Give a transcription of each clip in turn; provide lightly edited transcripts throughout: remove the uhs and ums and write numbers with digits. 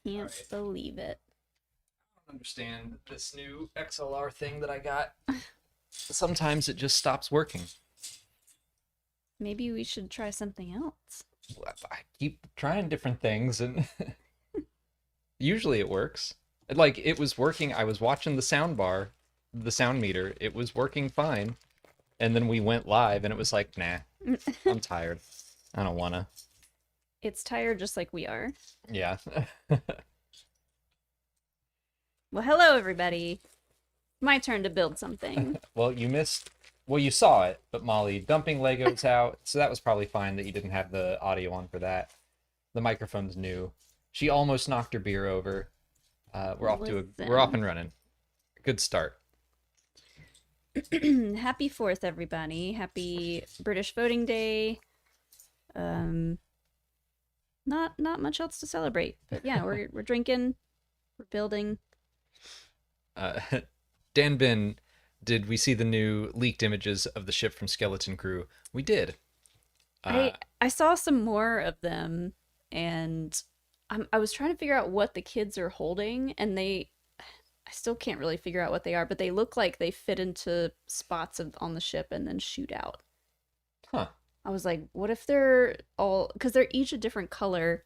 Can't believe it. I don't understand this new XLR thing that I got. Sometimes it just stops working. Maybe we should try something else. I keep trying different things and usually it works. Like it was working, I was watching the sound bar, the sound meter, it was working fine. And then we went live and it was like, nah, I'm tired. I don't wanna. It's tired just like we are. Yeah. Well, hello everybody. My turn to build something. Well, you saw it, but Molly dumping Legos out, so that was probably fine that you didn't have the audio on for that. The microphone's new. She almost knocked her beer over. We're off and running. Good start. Happy 4th, everybody. Happy British Voting Day. Not much else to celebrate, but yeah, we're drinking, we're building. Dan Bin, did we see the new leaked images of the ship from Skeleton Crew? We did. I saw some more of them, and I was trying to figure out what the kids are holding, and I still can't really figure out what they are, but they look like they fit into spots on the ship and then shoot out. Huh. I was like, what if they're all, because they're each a different color,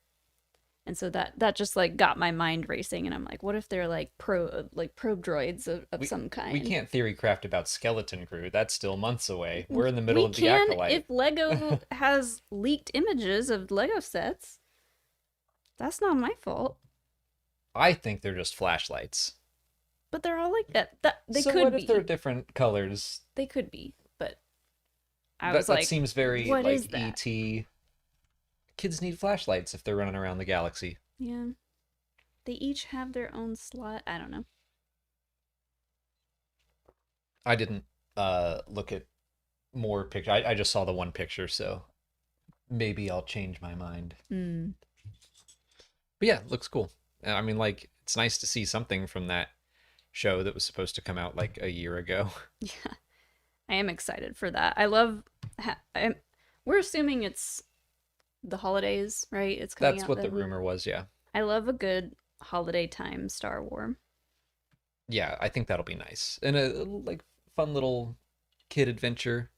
and so that just like got my mind racing, and I'm like, what if they're like probe droids of some kind? We can't theory craft about Skeleton Crew. That's still months away. We're in the middle of the Acolyte. If Lego has leaked images of Lego sets, that's not my fault. I think they're just flashlights. But they're all like that. They so could what be. if they're different colors? They could be, but I was like, that seems very what like is that? ET. Kids need flashlights if they're running around the galaxy. Yeah. They each have their own slot. I don't know. I didn't look at more pictures. I just saw the one picture, so maybe I'll change my mind. Mm. But yeah, looks cool. I mean, like, it's nice to see something from that show that was supposed to come out like a year ago. Yeah. I am excited for that. I love... we're assuming it's the holidays, right? It's coming That's out what the then. rumor was, yeah. I love a good holiday time Star Wars. Yeah, I think that'll be nice. And a like fun little kid adventure.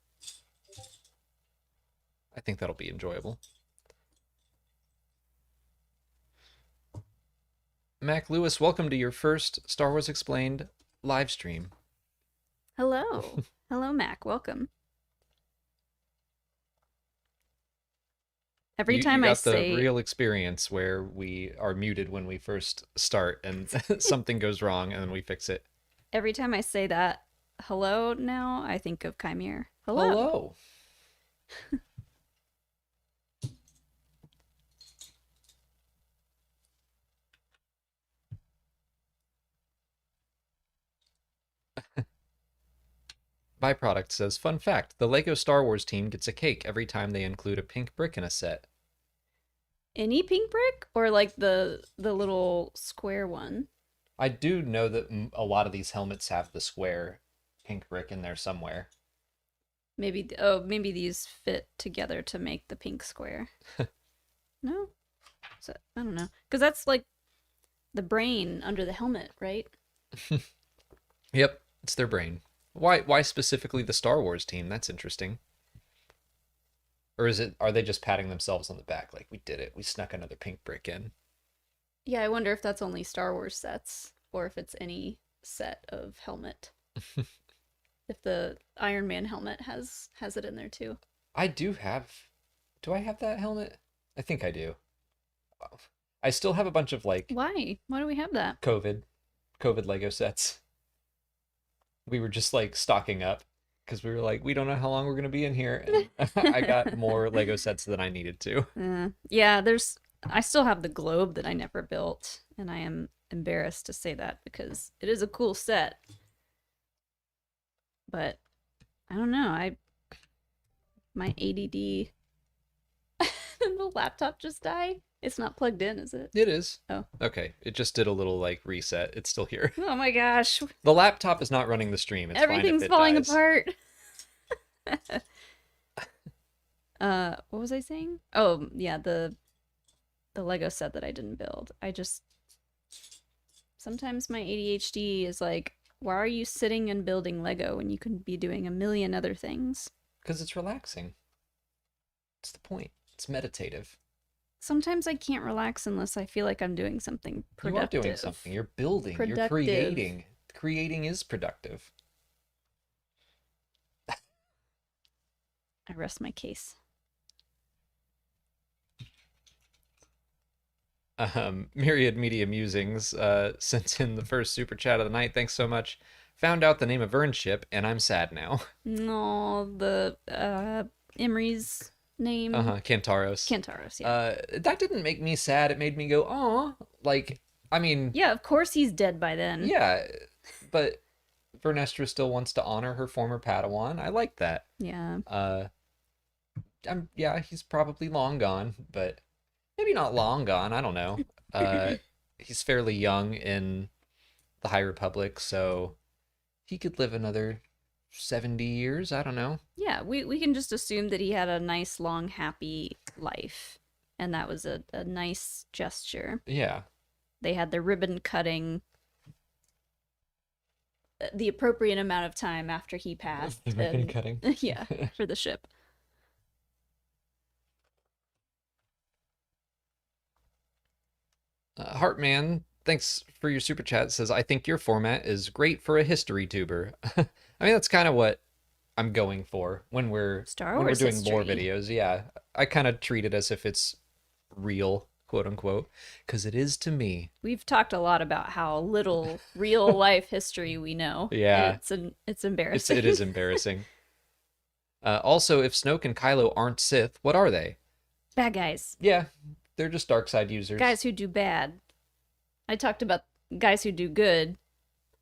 I think that'll be enjoyable. Mac Lewis, welcome to your first Star Wars Explained live stream. Hello. Hello, Mac. Welcome. Every time you I got say the real experience where we are muted when we first start and something goes wrong and then we fix it. Every time I say that hello now, I think of Chimere. Hello. Hello. Byproduct says, fun fact, the LEGO Star Wars team gets a cake every time they include a pink brick in a set. Any pink brick? Or like the little square one? I do know that a lot of these helmets have the square pink brick in there somewhere. Maybe, maybe these fit together to make the pink square. No? So, I don't know. Because that's like the brain under the helmet, right? Yep, it's their brain. Why specifically the Star Wars team? That's interesting. Or are they just patting themselves on the back like we did it? We snuck another pink brick in. Yeah, I wonder if that's only Star Wars sets or if it's any set of helmet. If the Iron Man helmet has it in there too. Do I have that helmet? I think I do. I still have a bunch of like Why? Why do we have that? COVID Lego sets. We were just like stocking up because we were like, we don't know how long we're gonna be in here. And I got more Lego sets than I needed to. Yeah, I still have the globe that I never built, and I am embarrassed to say that because it is a cool set. But I don't know, my ADD the laptop just died. It's not plugged in, is it? It is. Oh. Okay. It just did a little like reset. It's still here. Oh my gosh. The laptop is not running the stream. It's Everything's fine if it falling dies. apart. What was I saying? Oh, yeah, the Lego set that I didn't build. Sometimes my ADHD is like, why are you sitting and building Lego when you can be doing a million other things? Because it's relaxing. It's the point. It's meditative. Sometimes I can't relax unless I feel like I'm doing something You are productive. doing something. You're building. You're Productive. creating. Creating is productive. I rest my case. Myriad Media Musings sent in the first super chat of the night. Thanks so much. Found out the name of Vern's ship, and I'm sad now. No, the Emery's name. Kantaros. Kantaros, yeah. That didn't make me sad. It made me go, "Aw." Like, I mean, yeah, of course he's dead by then. yeah, but Vernestra still wants to honor her former Padawan. I like that. Yeah. Yeah, he's probably long gone, but maybe not long gone. I don't know. He's fairly young in the High Republic, so he could live another 70 years. I don't know. Yeah, we can just assume that he had a nice, long, happy life. And that was a nice gesture. Yeah. They had the ribbon cutting the appropriate amount of time after he passed. The ribbon cutting. Yeah, for the ship. Heartman, thanks for your super chat. Says, I think your format is great for a history tuber. I mean, that's kind of what I'm going for when we're doing history. lore videos. Yeah, I kind of treat it as if it's real, quote unquote, because it is to me. We've talked a lot about how little real life history we know. Yeah, it's embarrassing. It is embarrassing. Also, if Snoke and Kylo aren't Sith, what are they? Bad guys. Yeah, they're just dark side users. Guys who do bad. I talked about guys who do good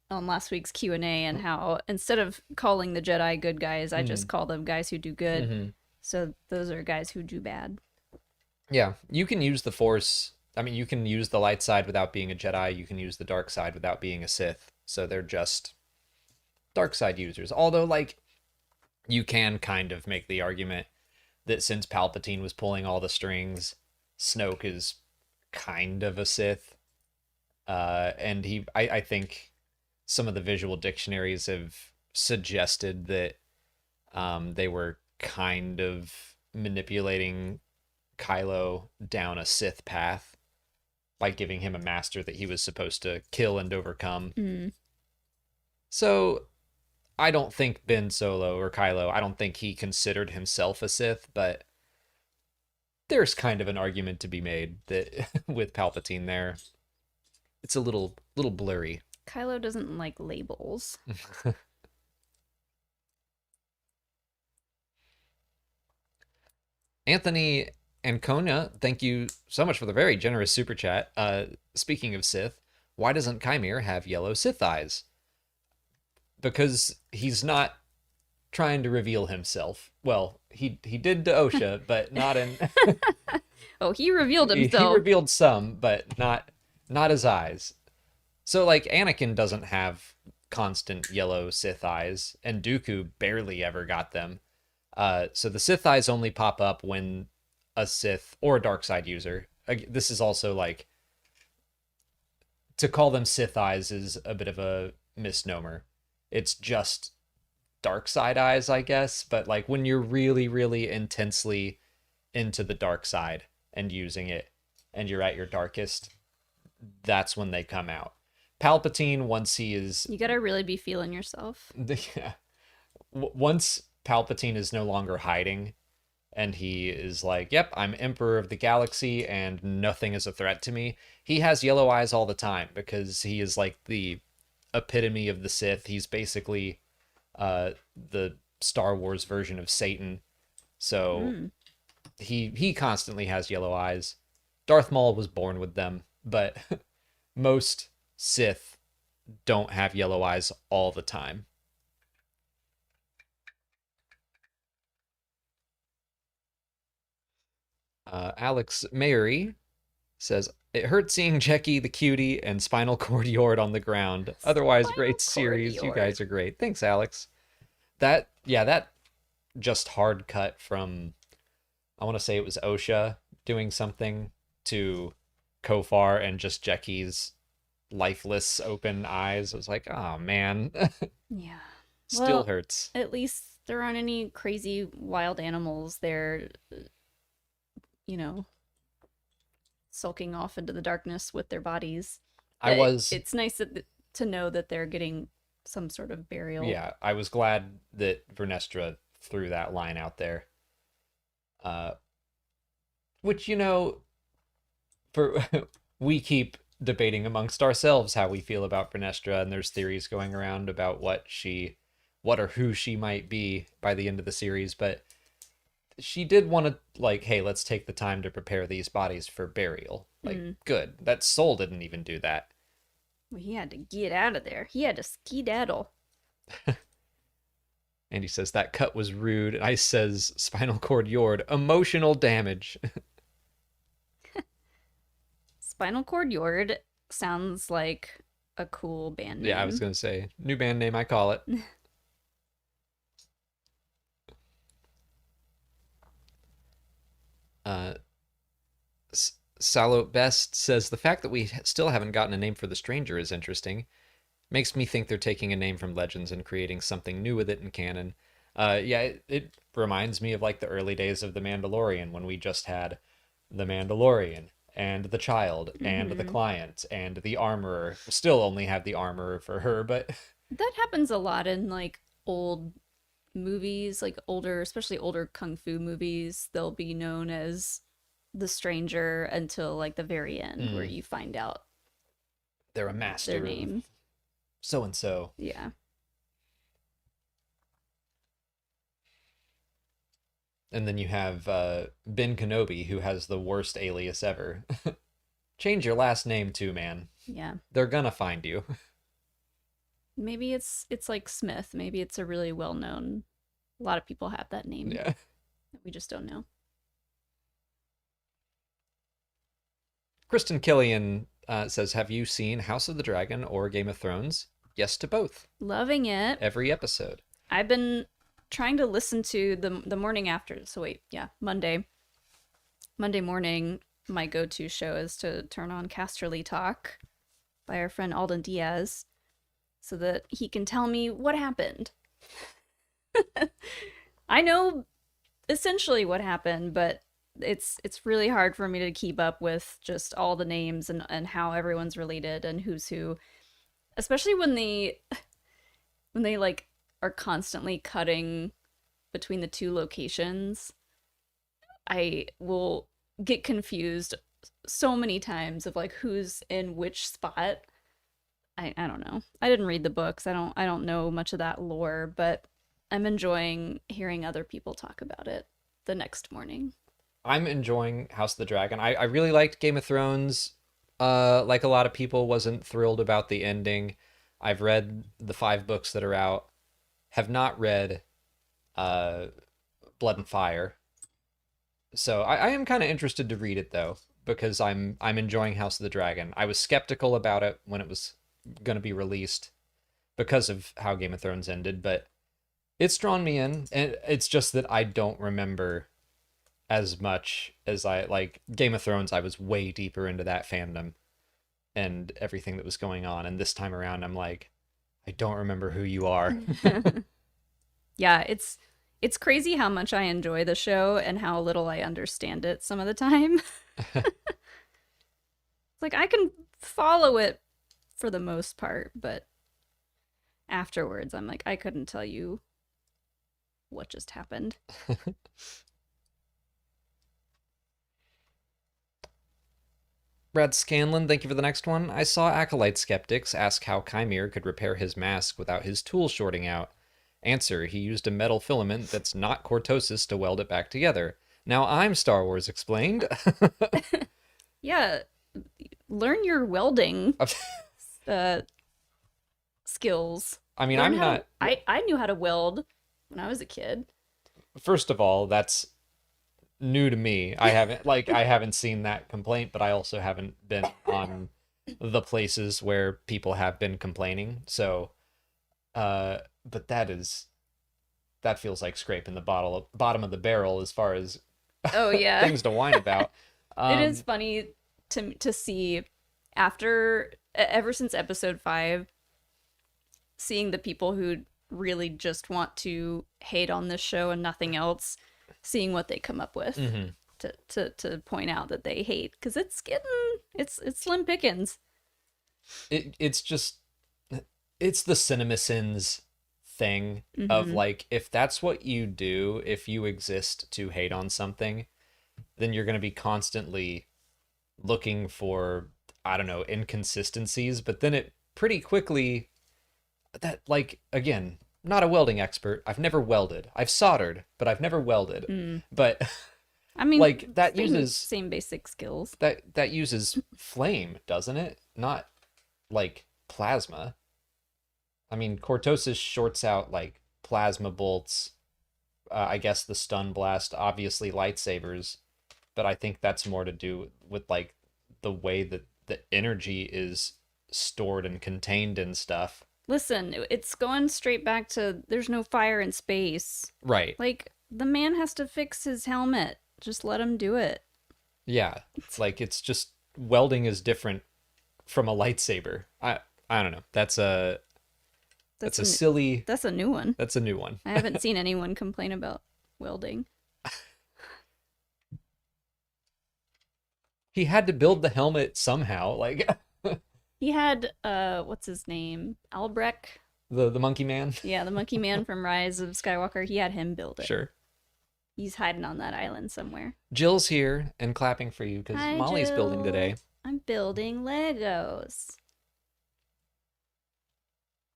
on last week's Q&A and how instead of calling the Jedi good guys, I just call them guys who do good. Mm-hmm. So those are guys who do bad. Yeah, you can use the Force. I mean, you can use the light side without being a Jedi. You can use the dark side without being a Sith. So they're just dark side users. Although, like, you can kind of make the argument that since Palpatine was pulling all the strings, Snoke is kind of a Sith. And I think some of the visual dictionaries have suggested that they were kind of manipulating Kylo down a Sith path by giving him a master that he was supposed to kill and overcome. So I don't think Ben Solo or Kylo, I don't think he considered himself a Sith, but there's kind of an argument to be made that with Palpatine there, it's a little blurry. Kylo doesn't like labels. Anthony Ancona, thank you so much for the very generous super chat. Speaking of Sith, why doesn't Chimere have yellow Sith eyes? Because he's not trying to reveal himself. Well, he did to Osha, but not in... Oh, he revealed himself. He revealed some, but not his eyes. So, like, Anakin doesn't have constant yellow Sith eyes, and Dooku barely ever got them. So the Sith eyes only pop up when a Sith or a dark side user. This is also, like, to call them Sith eyes is a bit of a misnomer. It's just dark side eyes, I guess. But, like, when you're really, really intensely into the dark side and using it, and you're at your darkest, that's when they come out. Palpatine, once he is... You gotta really be feeling yourself. Yeah. Once Palpatine is no longer hiding, and he is like, yep, I'm Emperor of the Galaxy, and nothing is a threat to me, he has yellow eyes all the time, because he is like the epitome of the Sith. He's basically the Star Wars version of Satan. So he constantly has yellow eyes. Darth Maul was born with them, but most Sith don't have yellow eyes all the time. Alex Mary says, it hurt seeing Jecki the cutie and Spinal Cord Yord on the ground. Otherwise, great series. You guys are great. Thanks, Alex. That just hard cut from, I want to say it was Osha doing something to Kofar and just Jecki's lifeless open eyes. I was like, oh man. Yeah. Still Well, hurts. at least there aren't any crazy wild animals there, you know, sulking off into the darkness with their bodies. I was, It's nice to know that they're getting some sort of burial. yeah, I was glad that Vernestra threw that line out there. Uh, which, for we keep debating amongst ourselves how we feel about Vernestra, and there's theories going around about what or who she might be by the end of the series, but she did want to, like, hey, let's take the time to prepare these bodies for burial. Like, good. That Soul didn't even do that. Well, he had to get out of there. He had to skedaddle. And he says that cut was rude. And Ice says spinal cord Yord, emotional damage. Spinal Cord Yord sounds like a cool band name. Yeah, I was gonna say new band name. I call it. uh, Salo Best says the fact that we still haven't gotten a name for the stranger is interesting. Makes me think they're taking a name from Legends and creating something new with it in canon. Yeah, it reminds me of like the early days of The Mandalorian when we just had The Mandalorian and the Child and the Client and the Armorer. Still only have the Armorer for her, but that happens a lot in like old movies, like older, especially older kung fu movies. They'll be known as the stranger until like the very end, where you find out they're a master their name. So and so. Yeah. And then you have Ben Kenobi, who has the worst alias ever. Change your last name too, man. Yeah. They're gonna find you. Maybe it's like Smith. Maybe it's a really well known. A lot of people have that name. Yeah. We just don't know. Kristen Killian says, have you seen House of the Dragon or Game of Thrones? Yes to both. Loving it. Every episode. I've been trying to listen to the morning after. So wait, yeah, Monday morning, my go-to show is to turn on Casterly Talk by our friend Alden Diaz so that he can tell me what happened. I know essentially what happened, but it's really hard for me to keep up with just all the names and how everyone's related and who's who, especially when they like are constantly cutting between the two locations. I will get confused so many times of like who's in which spot. I don't know. I didn't read the books. I don't know much of that lore, but I'm enjoying hearing other people talk about it the next morning. I'm enjoying House of the Dragon. I really liked Game of Thrones. Like a lot of people, wasn't thrilled about the ending. I've read the 5 books that are out. Have not read Blood and Fire. So I am kind of interested to read it though, because I'm enjoying House of the Dragon. I was skeptical about it when it was going to be released because of how Game of Thrones ended, but it's drawn me in, and it's just that I don't remember as much as I like Game of Thrones. I was way deeper into that fandom and everything that was going on, and this time around I'm like, I don't remember who you are. Yeah, it's crazy how much I enjoy the show and how little I understand it some of the time. It's like I can follow it for the most part, but afterwards I'm like, I couldn't tell you what just happened. Brad Scanlon, thank you for the next one. I saw Acolyte skeptics ask how Chimere could repair his mask without his tool shorting out. Answer, he used a metal filament that's not cortosis to weld it back together. Now I'm Star Wars explained. Yeah, learn your welding skills. I mean, I knew how to weld when I was a kid. First of all, that's new to me. I haven't seen that complaint, but I also haven't been on the places where people have been complaining. So, but that feels like scraping the bottom of the barrel as far as Oh yeah. things to whine about. It is funny to see after ever since episode 5, seeing the people who really just want to hate on this show and nothing else, seeing what they come up with Mm-hmm. to point out that they hate, because it's slim pickings. It's just it's the CinemaSins thing of Mm-hmm. like, if that's what you do, if you exist to hate on something, then you're going to be constantly looking for, I don't know, inconsistencies. But then it pretty quickly, that, like, again, not a welding expert, I've never welded, I've soldered, but I've never welded. Mm. But I mean, like, that uses same basic skills. that uses flame, doesn't it? Not like plasma. I mean, cortosis shorts out like plasma bolts. I guess the stun blast, obviously lightsabers, but I think that's more to do with like the way that the energy is stored and contained and stuff. Listen, it's going straight back to there's no fire in space. Right. Like, the man has to fix his helmet. Just let him do it. Yeah. Like, it's just welding is different from a lightsaber. I don't know. That's That's a a silly that's a new one. that's a new one. I haven't seen anyone complain about welding. He had to build the helmet somehow. Like, He had what's his name? Albrecht. the monkey man. Yeah, the monkey man from Rise of Skywalker. He had him build it. Sure. He's hiding on that island somewhere. Jill's here and clapping for you because Hi, Molly's building Jill. today. I'm building Legos.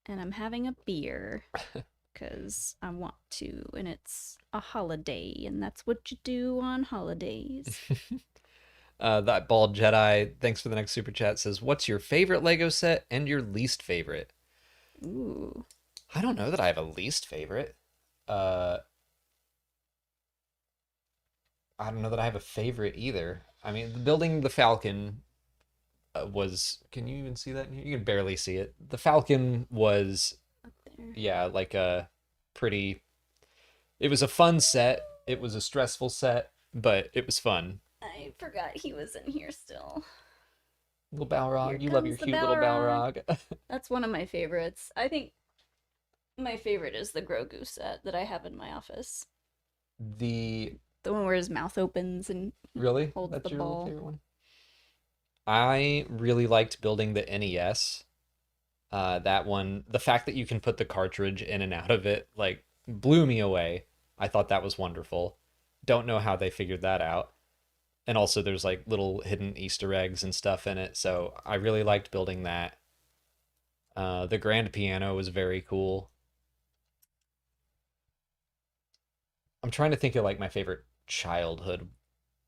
And I'm having a beer because I want to, and it's a holiday, and that's what you do on holidays. That bald Jedi, thanks for the next super chat, says, "What's your favorite Lego set and your least favorite?" Ooh. I don't know that I have a least favorite. Uh, I don't know that I have a favorite either. I mean, building the Falcon was. Can you even see that in here? You can barely see it. The Falcon was, Up there. yeah, like a pretty. It was a fun set. It was a stressful set, but it was fun. I forgot he was in here still. Little Balrog, Here you love your comes the cute little Balrog. Balrog. That's one of my favorites. I think my favorite is the Grogu set that I have in my office. The The one where his mouth opens and Really? holds That's the your little ball. favorite one? I really liked building the NES. That one, the fact that you can put the cartridge in and out of it, like, blew me away. I thought that was wonderful. Don't know how they figured that out. And also, there's like little hidden Easter eggs and stuff in it, so I really liked building that. The grand piano was very cool. I'm trying to think of like my favorite childhood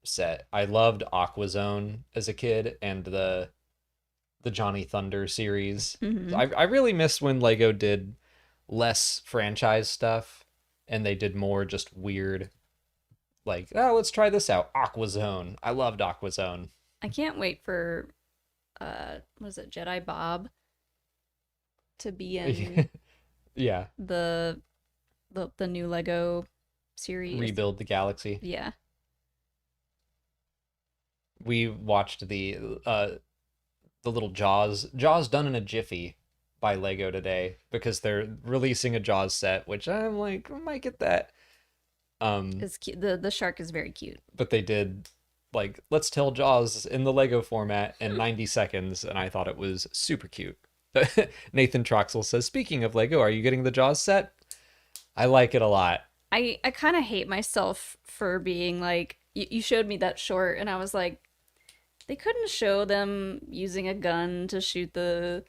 set. I loved Aquazone as a kid and the Johnny Thunder series. Mm-hmm. I really miss when Lego did less franchise stuff and they did more just weird, like, oh, let's try this out. Aquazone. I loved Aquazone. I can't wait for what is it, Jedi Bob to be in Yeah. the new Lego series. Rebuild the Galaxy. Yeah. We watched the little Jaws done in a jiffy by Lego today because they're releasing a Jaws set, which I'm like, I might get that. It's cute. The shark is very cute. But they did, like, let's tell Jaws in the Lego format in 90 seconds, and I thought it was super cute. Nathan Troxel says, "Speaking of Lego, are you getting the Jaws set?" I like it a lot. I kind of hate myself for being like, you showed me that short, and I was like, they couldn't show them using a gun to shoot the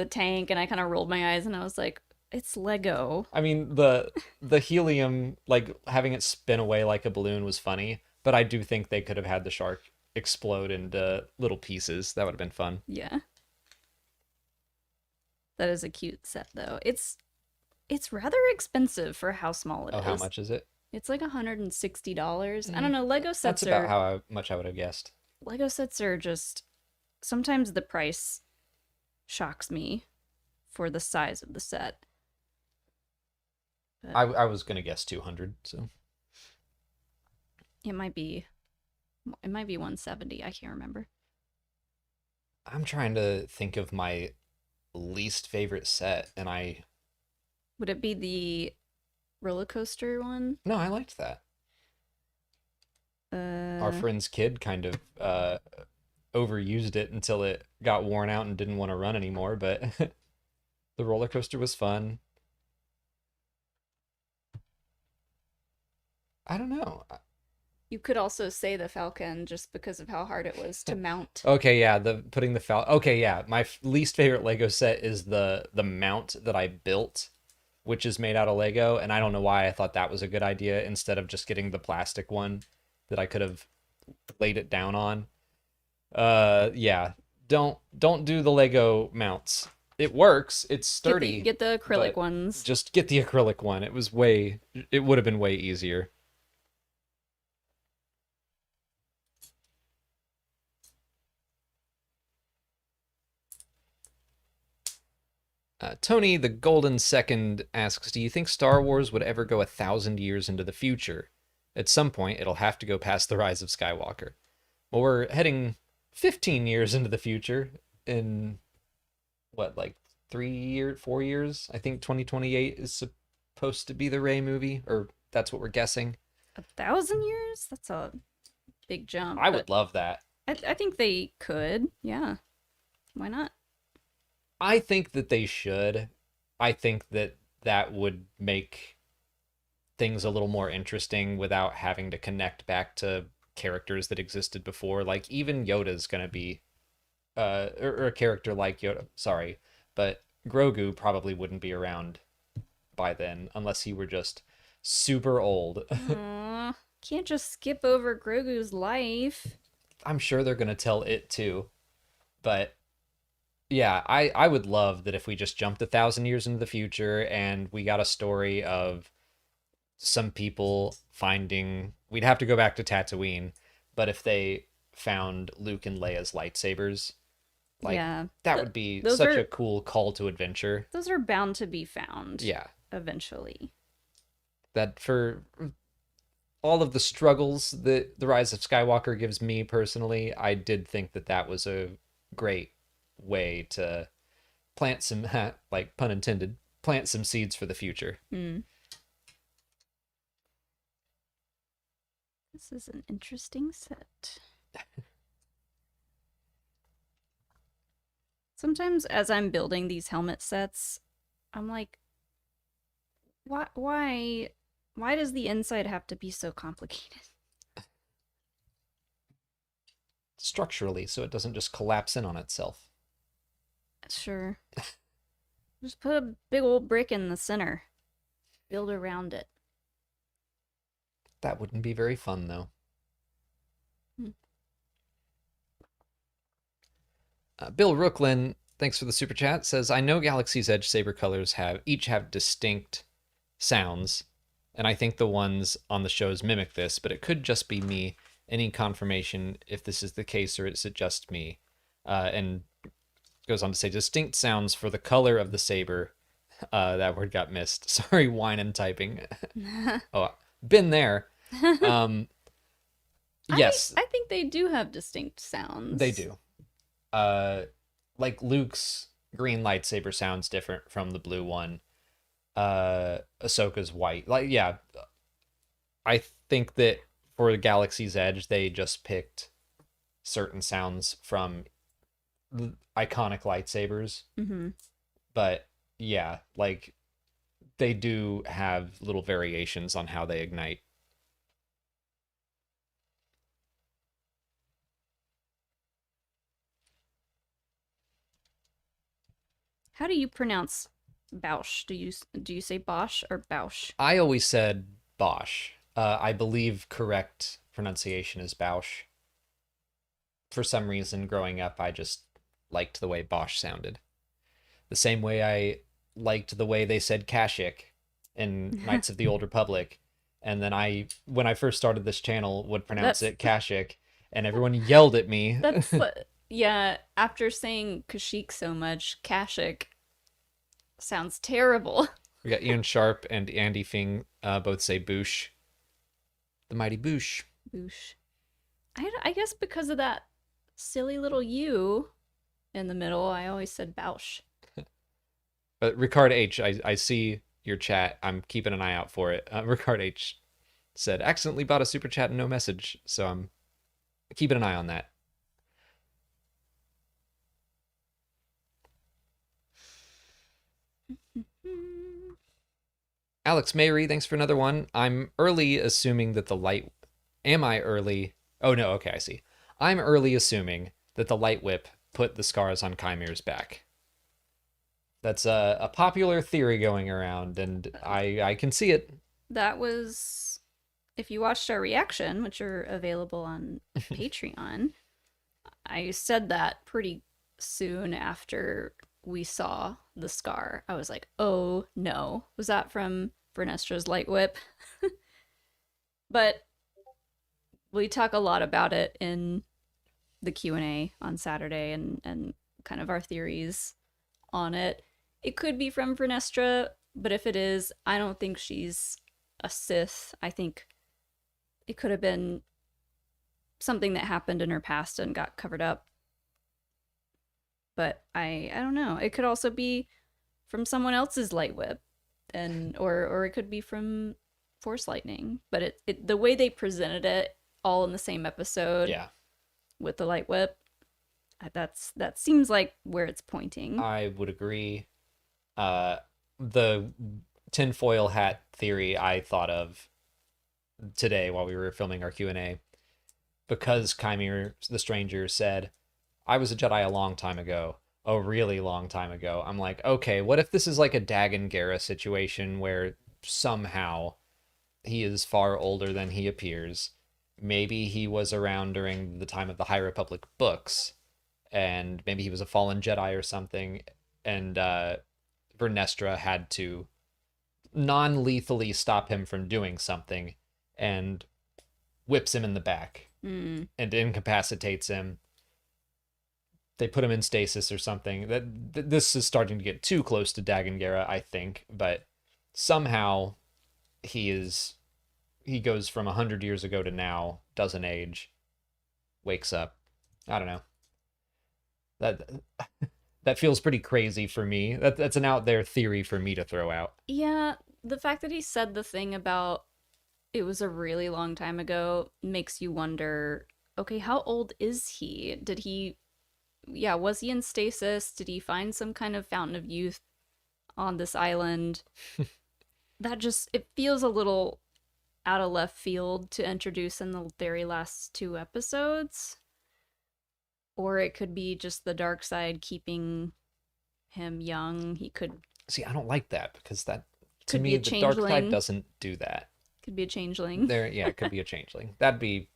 tank, and I kind of rolled my eyes, and I was like, it's Lego. I mean, the helium, like having it spin away like a balloon, was funny, but I do think they could have had the shark explode into little pieces. That would have been fun. Yeah. That is a cute set, though. It's rather expensive for how small it Oh, is. how much is it? It's like $160. I don't know. Lego sets That's about are how much I would have guessed. Lego sets are just sometimes the price shocks me for the size of the set. But I was gonna guess 200. So it might be 170. I can't remember. I'm trying to think of my least favorite set, and I Would it be the roller coaster one? no, I liked that. Our Uh, friend's kid kind of overused it until it got worn out and didn't want to run anymore, but the roller coaster was fun. I don't know. you could also say the Falcon just because of how hard it was to mount. Okay, yeah, the putting the Okay, yeah, my least favorite Lego set is the mount that I built, which is made out of Lego, and I don't know why I thought that was a good idea instead of just getting the plastic one that I could have laid it down on. Yeah, don't do the Lego mounts. It works, it's sturdy, Get the acrylic but ones. just get the acrylic one. It would have been way easier. Tony the Golden Second asks, "Do you think Star Wars would ever go 1,000 years into the future? At some point, it'll have to go past the rise of Skywalker." Well, we're heading 15 years into the future in what, like 3 years, 4 years? I think 2028 is supposed to be the Rey movie, or that's what we're guessing. 1,000 years? That's a big jump. I But would love that. I think they could. Yeah. Why not? I think that they should. I think that that would make things a little more interesting without having to connect back to characters that existed before. Like even Yoda's gonna be or a character like Yoda. Sorry, but Grogu probably wouldn't be around by then unless he were just super old. Aw, can't just skip over Grogu's life. I'm sure they're gonna tell it too, but yeah, I would love that if we just jumped 1,000 years into the future and we got a story of some people finding. We'd have to go back to Tatooine, but if they found Luke and Leia's lightsabers, like Yeah. that would be Those such a are cool call to adventure. those are bound to be found Yeah, eventually. that for all of the struggles that the Rise of Skywalker gives me personally, I did think that that was a great way to plant some, like pun intended, plant some seeds for the future. Hmm. This is an interesting set. Sometimes as I'm building these helmet sets, I'm like, why does the inside have to be so complicated? Structurally, so it doesn't just collapse in on itself. Sure. Just put a big old brick in the center. Build around it. That wouldn't be very fun, though. Hmm. Bill Rooklyn, thanks for the super chat, says, "I know Galaxy's Edge saber colors each have distinct sounds, and I think the ones on the shows mimic this, but it could just be me. Any confirmation if this is the case, or is it just me?" And goes on to say, "Distinct sounds for the color of the saber." That word got missed. Sorry, wine and typing. Oh, been there. Yes, I think they do have distinct sounds. they do. Like Luke's green lightsaber sounds different from the blue one. Ahsoka's white. Like, yeah, I think that for the Galaxy's Edge, they just picked certain sounds from the iconic lightsabers. Mm-hmm. But yeah, like they do have little variations on how they ignite. How do you pronounce Boushh? Do you say Bosch or Boushh? I always said Bosch. I believe correct pronunciation is Boushh. For some reason, growing up, I just liked the way Bosch sounded. The same way I liked the way they said Kashyyyk in Knights of the Old Republic. And then when I first started this channel, would pronounce That's it Kashyyyk, and everyone yelled at me. that's yeah. After saying Kashyyyk so much, Kashyyyk sounds terrible. We got Ian Sharp and Andy Fing both say Boushh. The mighty Boushh. Boushh. I guess because of that silly little U, in the middle. I always said Boushh. But Ricard H, I see your chat. I'm keeping an eye out for it. Ricard H said, accidentally bought a super chat and no message. So I'm keeping an eye on that. Alex Mayrie, thanks for another one. I'm early assuming that the light... Am I early? Oh, no, okay, I see. I'm early assuming that the light whip put the scars on Chimere's back. That's a popular theory going around, and I can see it. That was, if you watched our reaction, which are available on Patreon, I said that pretty soon after we saw the scar. I was like, oh no. Was that from Vernestra's light whip? But we talk a lot about it in the Q&A on Saturday and kind of our theories on it. It could be from Vernestra, but if it is, I don't think she's a Sith. I think it could have been something that happened in her past and got covered up. But I don't know. It could also be from someone else's light whip, and or it could be from Force lightning. But it the way they presented it all in the same episode, Yeah, with the light whip, that seems like where it's pointing. I would agree. The tinfoil hat theory I thought of today while we were filming our Q&A, because Chimere the Stranger said, I was a Jedi a long time ago, a really long time ago. I'm like, okay, what if this is like a Dagon Gera situation where somehow he is far older than he appears? Maybe he was around during the time of the High Republic books, and maybe he was a fallen Jedi or something, and Vernestra had to non-lethally stop him from doing something and whips him in the back and incapacitates him. They put him in stasis or something. This is starting to get too close to Dagon Gera, I think, but somehow he goes from 100 years ago to now, doesn't age, wakes up. I don't know. That feels pretty crazy for me. That's an out there theory for me to throw out. Yeah, the fact that he said the thing about it was a really long time ago makes you wonder, okay, how old is he? Was he in stasis? Did he find some kind of fountain of youth on this island? It feels a little out of left field to introduce in the very last two episodes. Or it could be just the dark side keeping him young. He could... See, I don't like that, because that, to Could be me, a the dark side changeling. doesn't do that. Could be a changeling. Yeah, it could be a changeling. That'd be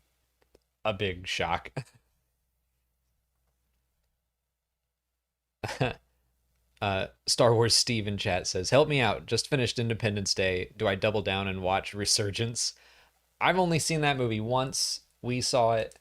a big shock. Star Wars Steve in chat says, help me out. Just finished Independence Day. Do I double down and watch Resurgence? I've only seen that movie once. We saw it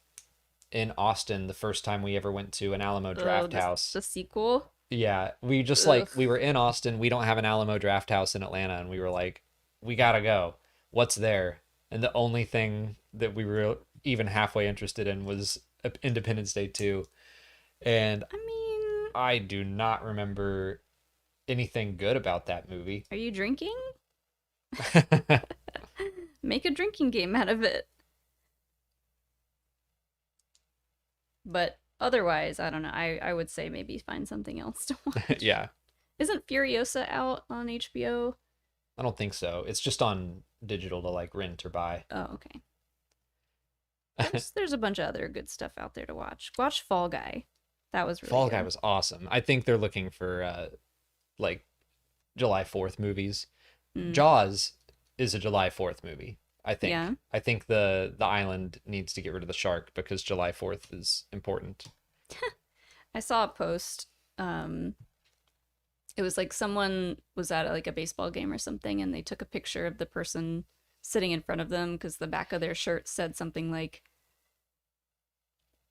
in Austin the first time we ever went to an Alamo Draft House. The sequel? Yeah, we just Ugh. we were in Austin. We don't have an Alamo Draft House in Atlanta, and we were like, we gotta go. What's there? And the only thing that we were even halfway interested in was Independence Day 2. And I mean... I do not remember anything good about that movie. Are you drinking? Make a drinking game out of it. But otherwise, I don't know. I would say maybe find something else to watch. Yeah. Isn't Furiosa out on HBO? I don't think so. It's just on digital to rent or buy. Oh, okay. There's a bunch of other good stuff out there to watch. Watch Fall Guy. That was really Fall good. Guy was awesome. I think they're looking for July 4th movies. Jaws is a July 4th movie, I think. Yeah. I think the island needs to get rid of the shark because July 4th is important. I saw a post. It was like someone was at a baseball game or something, and they took a picture of the person sitting in front of them because the back of their shirt said something like,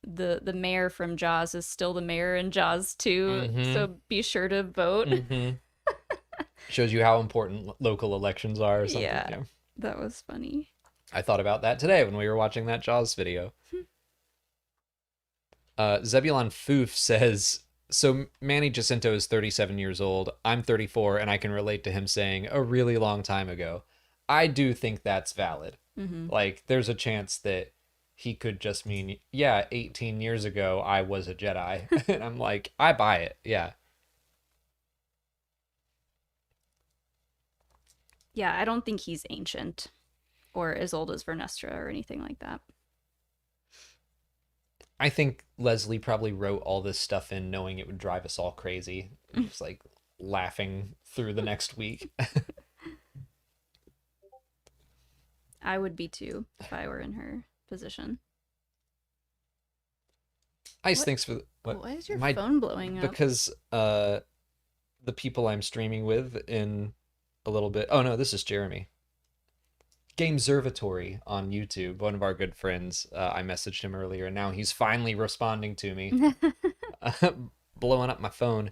the mayor from Jaws is still the mayor in Jaws 2, so be sure to vote. Shows you how important local elections are or something. Yeah, that was funny. I thought about that today when we were watching that Jaws video. Zebulon Foof says, So Manny Jacinto is 37 years old. I'm 34, and I can relate to him saying a really long time ago. I do think that's valid. Mm-hmm. Like, there's a chance that he could just mean, yeah, 18 years ago, I was a Jedi. And I'm like, I buy it. Yeah. Yeah, I don't think he's ancient or as old as Vernestra or anything like that. I think Leslie probably wrote all this stuff in knowing it would drive us all crazy. Just like laughing through the next week. I would be too if I were in her position. Ice, What? thanks for what Why is your my phone blowing up? because the people I'm streaming with in a little bit. Oh no, this is Jeremy. Gameservatory on YouTube, one of our good friends. I messaged him earlier, and now he's finally responding to me, blowing up my phone.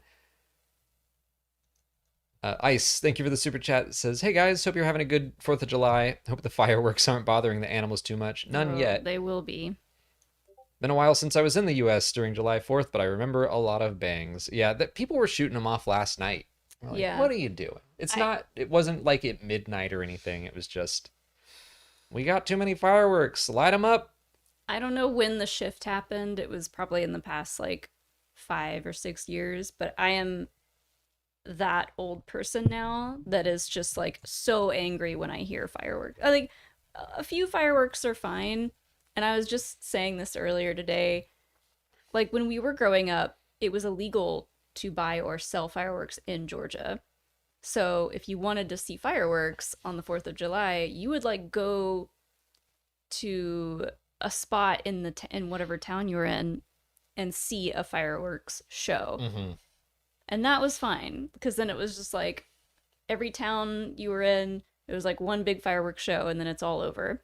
Ice, thank you for the super chat. It says, "Hey guys, hope you're having a good 4th of July. Hope the fireworks aren't bothering the animals too much. None Oh, yet. they will be. Been a while since I was in the U.S. during July 4th, but I remember a lot of bangs. Yeah, that people were shooting them off last night. Like, Yeah. what are you doing? It's not. It wasn't like at midnight or anything. It was just, we got too many fireworks. Light them up." I don't know when the shift happened. It was probably in the past like 5 or 6 years, but I am that old person now that is just like so angry when I hear fireworks. I think a few fireworks are fine. And I was just saying this earlier today. Like when we were growing up, it was illegal to buy or sell fireworks in Georgia. So if you wanted to see fireworks on the 4th of July, you would like go to a spot in in whatever town you were in and see a fireworks show. Mm-hmm. And that was fine because then it was just like every town you were in, it was like one big fireworks show and then it's all over.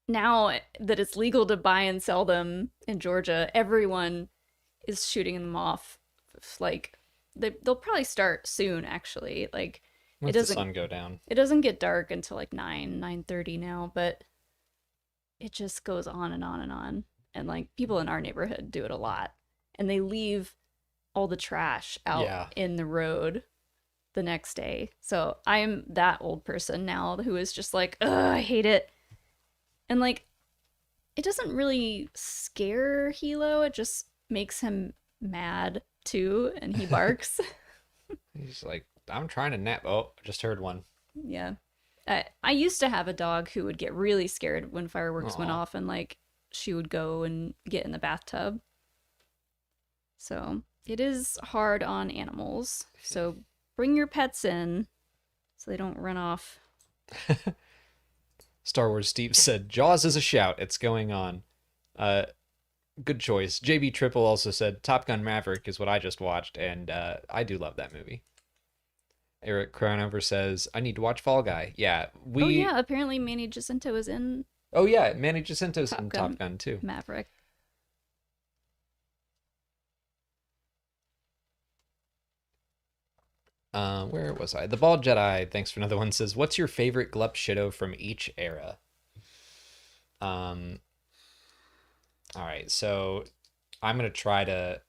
Now that it's legal to buy and sell them in Georgia, everyone is shooting them off. Like they'll probably start soon actually. Like Let the sun go down. it doesn't get dark until like 9:30 now, but it just goes on and on and on. And like people in our neighborhood do it a lot. And they leave all the trash out in the road the next day. So I'm that old person now who is just like, ugh, I hate it. And like, it doesn't really scare Hilo. It just makes him mad too, and he barks. He's like, I'm trying to nap. Oh, I just heard one. Yeah. I used to have a dog who would get really scared when fireworks went off, and like she would go and get in the bathtub. So it is hard on animals. So bring your pets in so they don't run off. Star Wars Steve said, Jaws is a shout. It's going on. Good choice. JB Triple also said, Top Gun Maverick is what I just watched, and I do love that movie. Eric Cronover says, I need to watch Fall Guy. Yeah, Oh yeah, apparently Manny Jacinto is in Oh yeah, Manny Jacinto's in Top Gun too. Maverick. Where was I? The Bald Jedi, thanks for another one, says, what's your favorite Glup Shido from each era? All right, so I'm going to try to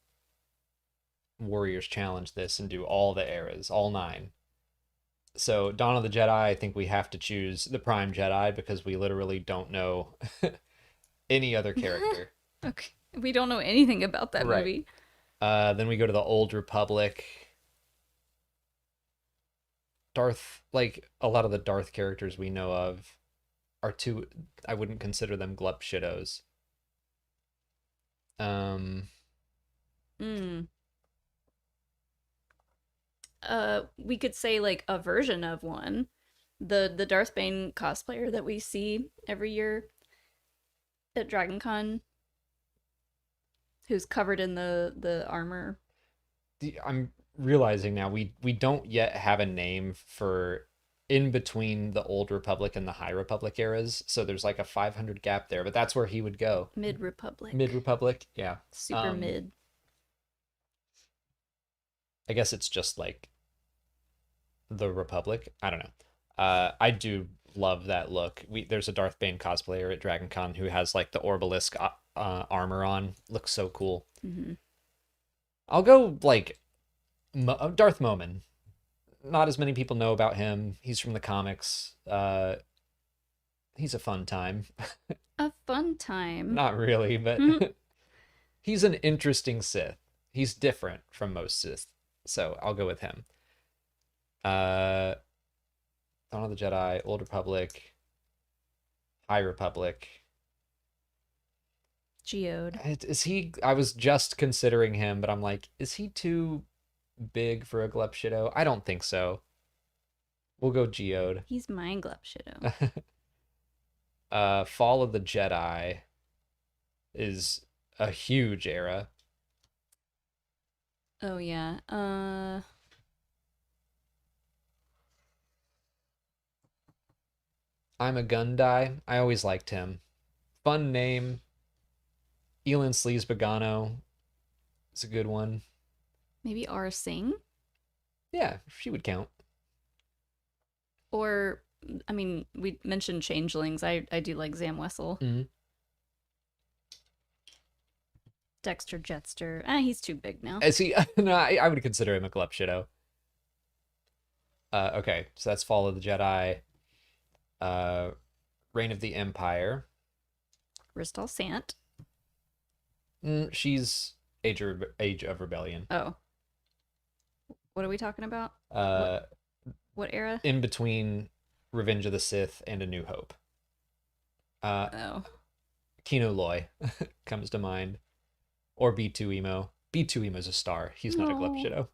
Warriors challenge this and do all the eras, all 9. So Dawn of the Jedi, I think we have to choose the Prime Jedi because we literally don't know any other character. Okay. We don't know anything about that movie. Then we go to the Old Republic. Darth, like a lot of the Darth characters we know of are too, I wouldn't consider them Glup Shidos. We could say like a version of one. The Darth Bane cosplayer that we see every year at DragonCon, who's covered in the armor. I'm realizing now we don't yet have a name for in between the Old Republic and the High Republic eras, so there's like a 500 gap there, but that's where he would go. Mid-Republic, yeah. Super mid. I guess it's just like the Republic. I don't know. I do love that look. There's a Darth Bane cosplayer at DragonCon who has like the Orbalisk armor on. Looks so cool. Mm-hmm. I'll go like Darth Momin. Not as many people know about him. He's from the comics. He's a fun time. A fun time. Not really, but Mhm. he's an interesting Sith. He's different from most Sith, so I'll go with him. Uh, Dawn of the Jedi, Old Republic, High Republic. Geode. Is he? I was just considering him, but I'm like, is he too big for a Glepshido? I don't think so. We'll go Geode. He's my Glepshido. Fall of the Jedi is a huge era. Oh yeah. I'm a Gundai. I always liked him. Fun name. Elin Sleaze Bagano is a good one. Maybe R Sing? Yeah, she would count. Or I mean, we mentioned changelings. I do like Zam Wessel. Mhm. Dexter Jetster. He's too big now. Is he? No, I would consider him a Glepshido. Okay, so that's Fall of the Jedi. Reign of the Empire. Ristal Sant. She's Age of Rebellion. Oh. What are we talking about? What era? In between Revenge of the Sith and A New Hope. Oh. Kino Loy comes to mind. Or B2 Emo. B2 Emo's a star. He's not a No. Glepshido.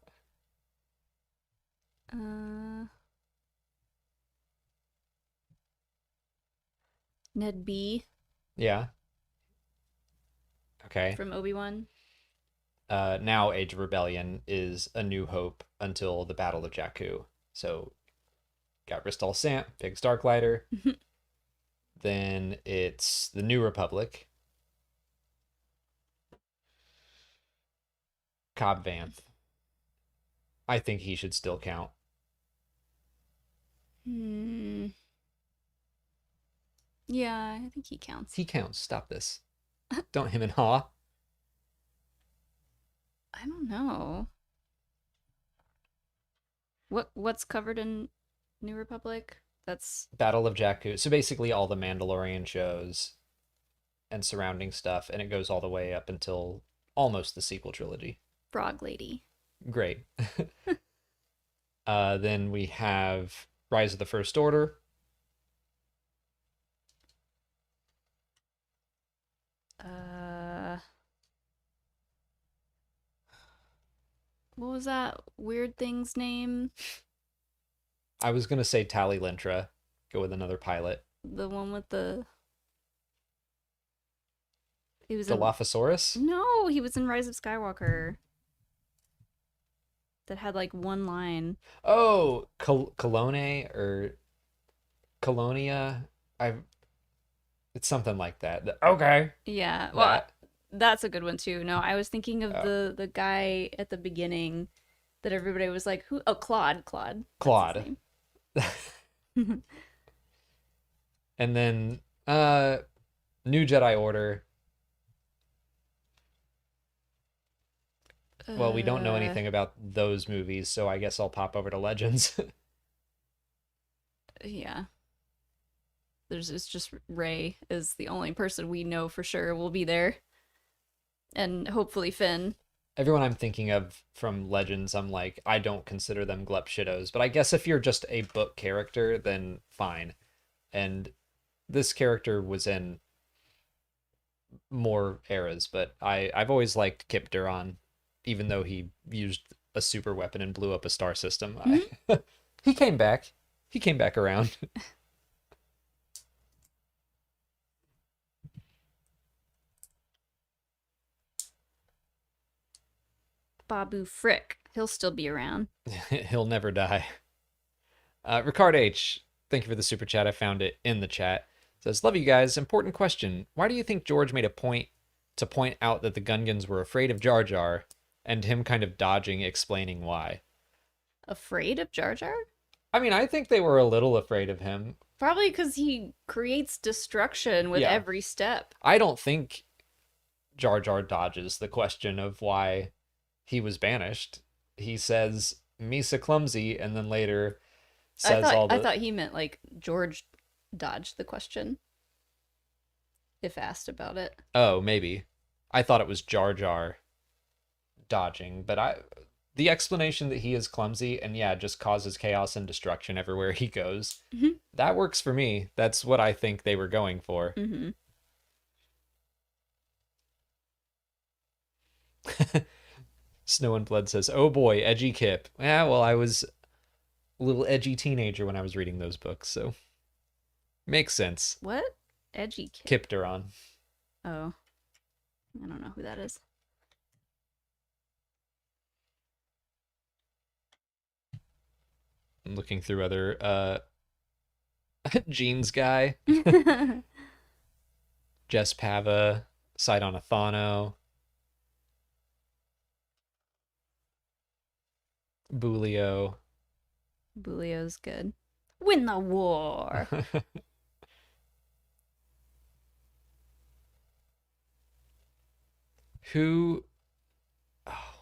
Ned B. Yeah. Okay. From Obi-Wan. Now Age of Rebellion is A New Hope until the Battle of Jakku. So got Ristal Sant, Big Starklighter. Then it's the New Republic. Cobb Vanth. I think he should still count. Yeah, I think he counts. He counts. Stop this. Don't him and haw. I don't know. What's covered in New Republic? That's Battle of Jakku. So basically all the Mandalorian shows and surrounding stuff, and it goes all the way up until almost the sequel trilogy. Frog Lady. Great. Then we have Rise of the First Order. What was that weird thing's name? I was gonna say Tali Lintra. Go with another pilot. The one with the. He was Dilophosaurus? No, he was in Rise of Skywalker. That had like one line. Oh, Colone or Colonia. It's something like that. Okay. Yeah. Well, That. that's a good one too. No, I was thinking of the guy at the beginning that everybody was like, "Who?" Oh, Claude. Claude. That's his name. And then New Jedi Order. Well, we don't know anything about those movies, so I guess I'll pop over to Legends. Yeah. It's just Rey is the only person we know for sure will be there. And hopefully Finn. Everyone I'm thinking of from Legends, I'm like, I don't consider them Glepshidos, but I guess if you're just a book character, then fine. And this character was in more eras, but I've always liked Kip Duran, even though he used a super weapon and blew up a star system. He came back. He came back around. Babu Frick. He'll still be around. He'll never die. Ricard H, thank you for the super chat. I found it in the chat. Says, love you guys. Important question. Why do you think George made a point to point out that the Gungans were afraid of Jar Jar and him kind of dodging explaining why? Afraid of Jar Jar? I mean, I think they were a little afraid of him. Probably because he creates destruction with every step. I don't think Jar Jar dodges the question of why he was banished. He says Misa clumsy, and then later I says thought all I the thought he meant like George dodged the question if asked about it. oh, maybe. I thought it was Jar Jar dodging, but the explanation that he is clumsy and yeah, just causes chaos and destruction everywhere he goes. Mm-hmm. That works for me. That's what I think they were going for. Mm-hmm. Snow and Blood says, "Oh boy, edgy Kip." Yeah, well, I was a little edgy teenager when I was reading those books, so makes sense. What? Edgy kid. Kip Duran. Oh. I don't know who that is. I'm looking through other Jeans guy, Jess Pava, Sidon Athano, Bulio. Bulio's good. Win the war. Who oh,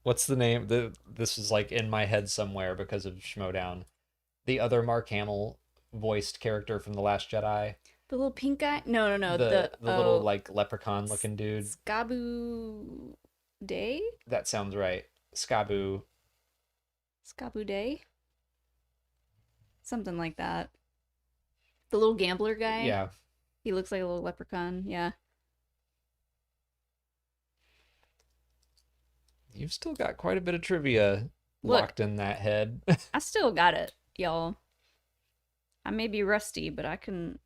what's the name? This is like in my head somewhere because of Schmodown. The other Mark Hamill voiced character from The Last Jedi. The little pink guy? No, no, no. The little like leprechaun looking dude. Skabu Day? That sounds right. Skabu. Skabu Day? Something like that. The little gambler guy? Yeah. He looks like a little leprechaun. Yeah. You've still got quite a bit of trivia locked in that head. I still got it, y'all. I may be rusty, but I can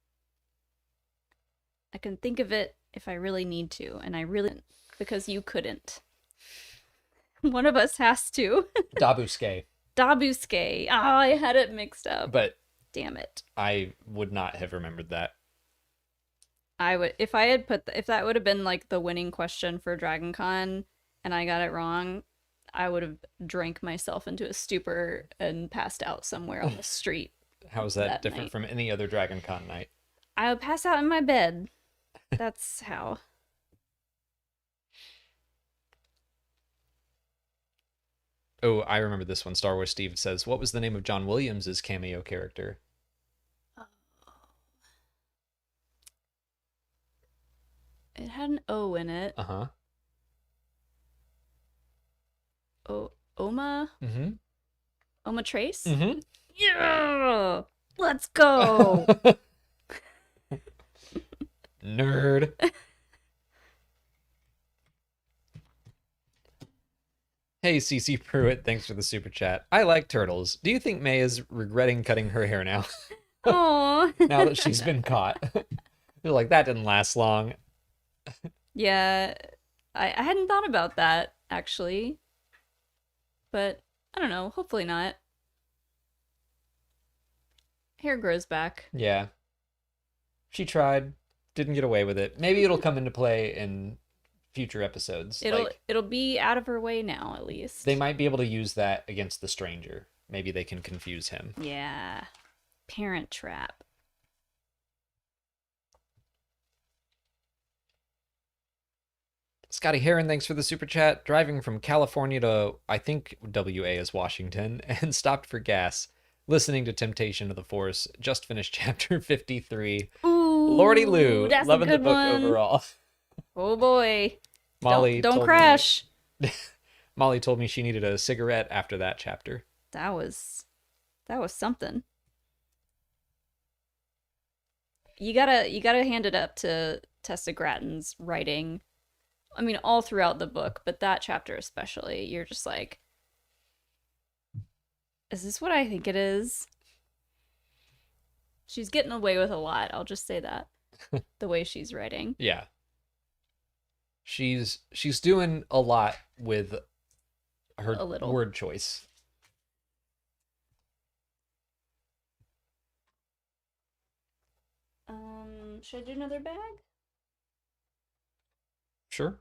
think of it if I really need to, and I really because you couldn't. One of us has to. Dabuske. Dabuske. Oh, I had it mixed up. But damn it. I would not have remembered that. I would if I had if that would have been like the winning question for Dragon Con and I got it wrong, I would have drank myself into a stupor and passed out somewhere on the street. How is that different night. from any other Dragon Con night? I would pass out in my bed. That's how. Oh, I remember this one. Star Wars Steve says, "What was the name of John Williams' cameo character?" It had an O in it. Uh-huh. Oma? Mm-hmm. Oma Trace? Mm-hmm. Yeah! Let's go! Nerd. Hey, CC Pruitt, thanks for the super chat. I like turtles. Do you think May is regretting cutting her hair now? Aww. Now that she's been caught. You're like, that didn't last long. Yeah, I hadn't thought about that, actually. But, I don't know, hopefully not. Hair grows back. Yeah. She tried. Didn't get away with it. Maybe it'll come into play in future episodes. It'll be out of her way now, at least. They might be able to use that against the stranger. Maybe they can confuse him. Yeah. Parent Trap. Scotty Heron, thanks for the super chat. Driving from California to, I think WA is Washington, and stopped for gas. Listening to Temptation of the Force. Just finished chapter 53. Ooh, Lordy Lou. that's Loving a good the book one. Overall. Oh boy. Molly don't crash. Molly told me she needed a cigarette after that chapter. That was something. You gotta hand it up to Tessa Gratton's writing. I mean, all throughout the book, but that chapter especially, you're just like, is this what I think it is? She's getting away with a lot, I'll just say that. The way she's writing. Yeah. She's doing a lot with her word choice. Should I do another bag? Sure.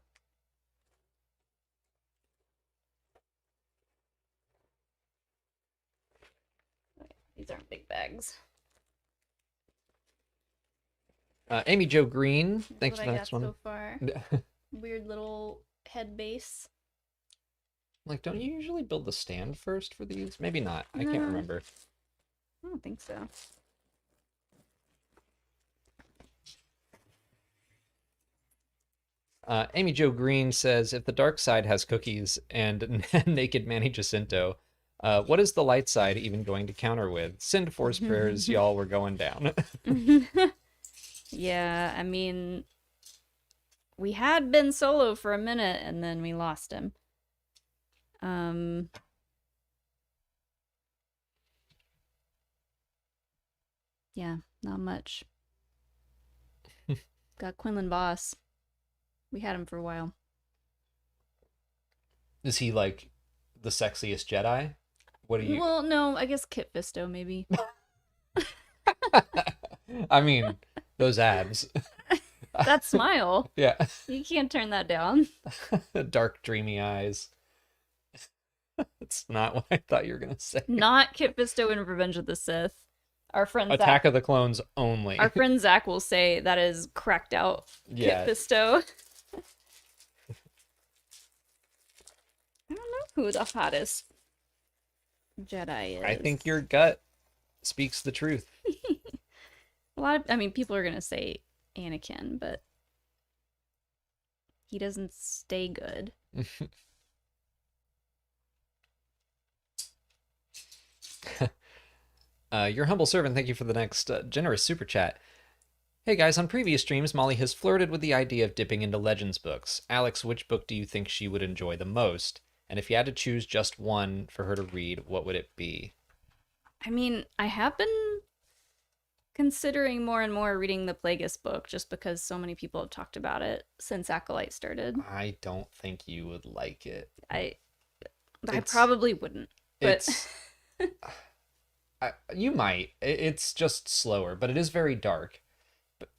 These aren't big bags. Amy Jo Green, That's thanks what for the I next got one. so far. Weird little head base. Like, don't you usually build the stand first for these? Maybe not. I can't No, remember. I don't think so. Amy Jo Green says, if the dark side has cookies and naked Manny Jacinto, what is the light side even going to counter with? Send force prayers, y'all, we're going down. Yeah, I mean, we had Ben Solo for a minute and then we lost him. Yeah, not much. Got Quinlan Voss. We had him for a while. Is he like the sexiest Jedi? What do you? Well, no, I guess Kit Fisto maybe. I mean, those abs. That smile. Yeah. You can't turn that down. Dark, dreamy eyes. That's not what I thought you were gonna say. Not Kit Fisto in Revenge of the Sith. Our friend Attack Zach, of the Clones only. our friend Zach will say that is cracked out Yeah. Kit Fisto. I don't know who the hottest Jedi is. I think your gut speaks the truth. I mean, people are gonna say Anakin, but he doesn't stay good. Your humble servant, thank you for the next generous super chat. Hey guys, on previous streams, Molly has flirted with the idea of dipping into Legends books. Alex, which book do you think she would enjoy the most? And if you had to choose just one for her to read, what would it be? I mean, I have been considering more and more reading the Plagueis book just because so many people have talked about it since Acolyte started. I don't think you would like it. I It's- probably wouldn't, but It's you might. It's just slower, but it is very dark. But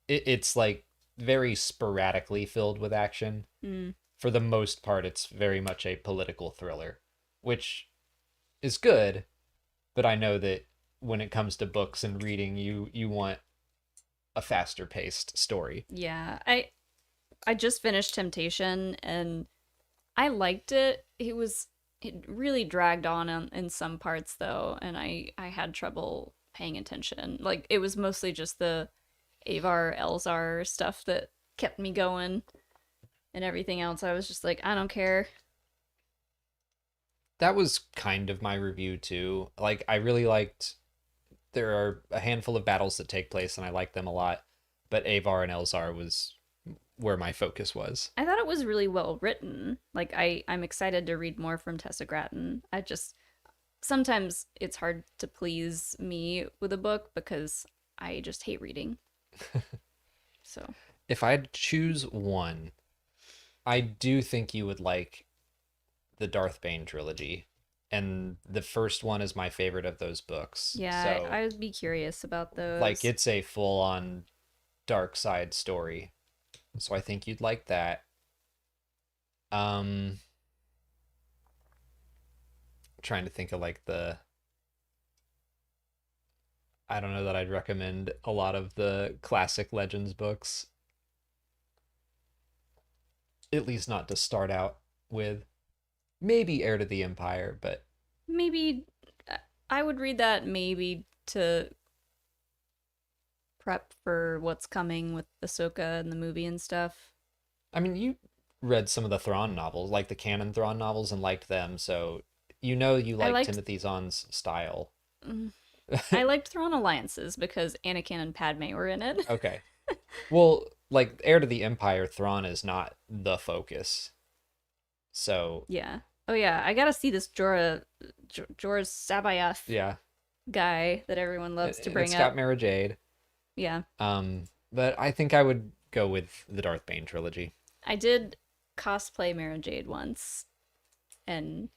it's like very sporadically filled with action. Mm, For the most part, it's very much a political thriller, which is good. But I know that when it comes to books and reading, you want a faster paced story. yeah, I just finished Temptation and I liked it. It really dragged on in some parts though, and I had trouble paying attention. Like it was mostly just the Avar Elzar stuff that kept me going, and everything else I was just like, I don't care. That was kind of my review too. Like I really liked there are a handful of battles that take place and I like them a lot, but Avar and Elzar was where my focus was. I thought it was really well written. Like I'm excited to read more from Tessa Gratton. I just sometimes it's hard to please me with a book because I just hate reading. So If I had to choose one, I do think you would like the Darth Bane trilogy. And the first one is my favorite of those books. yeah, So, I would be curious about those. like it's a full-on dark side story. So I think you'd like that. Trying to think of like I don't know that I'd recommend a lot of the classic Legends books. At least not to start out with. Maybe Heir to the Empire, but maybe I would read that maybe to prep for what's coming with Ahsoka and the movie and stuff. I mean, you read some of the Thrawn novels, like the canon Thrawn novels, and liked them, so you know you like Timothy Zahn's style. I liked Thrawn Alliances because Anakin and Padme were in it. Okay. Well, like Heir to the Empire, Thrawn is not the focus. So, Yeah. Oh yeah, I gotta see this Jorah Sabayoth yeah. guy that everyone loves to bring It's up. got Mara Jade. Yeah. But I think I would go with the Darth Bane trilogy. I did cosplay Mara Jade once, and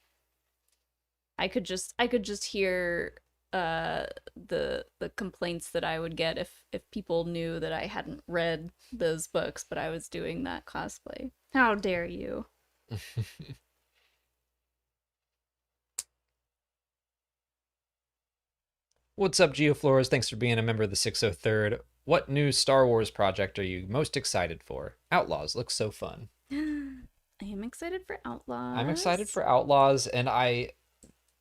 I could just hear the complaints that I would get if people knew that I hadn't read those books, but I was doing that cosplay. How dare you? What's up, Geoflores? Thanks for being a member of the 603rd. What new Star Wars project are you most excited for? Outlaws looks so fun. I I am excited for I'm excited Outlaws. for Outlaws, and I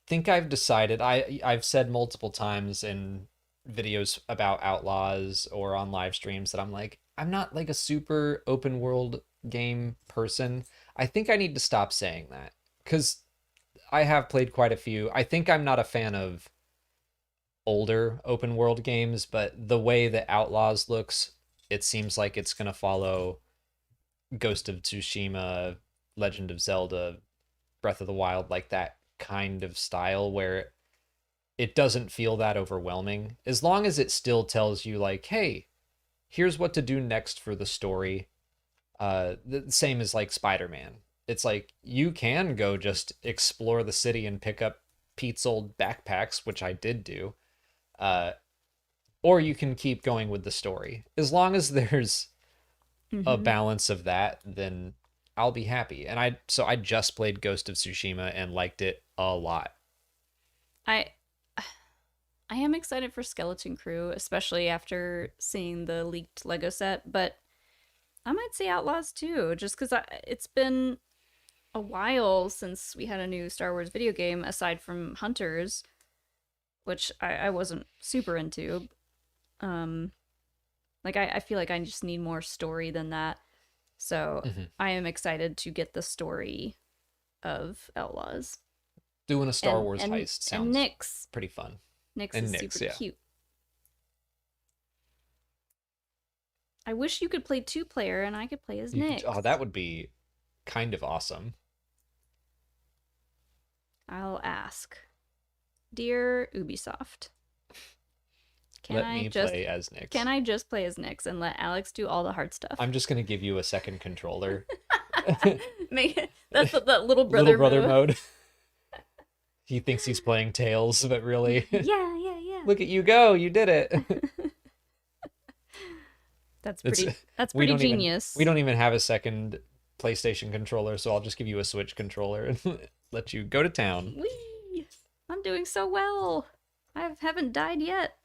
think I've decided. I've said multiple times in videos about Outlaws or on live streams that I'm like, I'm not like a super open world game person. I think I need to stop saying that because I have played quite a few. I think I'm not a fan of older open world games, but the way that Outlaws looks, it seems like it's going to follow Ghost of Tsushima, Legend of Zelda, Breath of the Wild, like that kind of style where it doesn't feel that overwhelming. As long as it still tells you, like, hey, here's what to do next for the story. The same as like Spider-Man. It's like you can go just explore the city and pick up Pete's old backpacks, which I did do. Uh, or you can keep going with the story. As long as there's a Mm-hmm. balance of that, then I'll be happy. And I just played Ghost of Tsushima and liked it a lot. I I am excited for Skeleton Crew, especially after seeing the leaked Lego set, but I might say Outlaws too, just because it's been a while since we had a new Star Wars video game, aside from Hunters, which I wasn't super into. Um, like I feel like I just need more story than that. So Mm-hmm. I am excited to get the story of Outlaws. Doing a Star Wars heist And sounds pretty fun. Nyx And is super Nyx, yeah. cute. I wish you could play two player and I could play as You could, oh, Nyx. that would be kind of awesome. I'll ask. Dear Ubisoft, can Let I me just play as Nyx. can I just play as Nyx and let Alex do all the hard stuff? I'm just gonna give you a second controller. Make that's that little Little brother brother move. mode. He thinks he's playing Tails, but really, Yeah, yeah, yeah. look at you go! You did it. That's It's we pretty don't even we genius. don't even have a second PlayStation controller, so I'll just give you a Switch controller and let you go to town. Whee! I'm doing so well. I haven't died yet.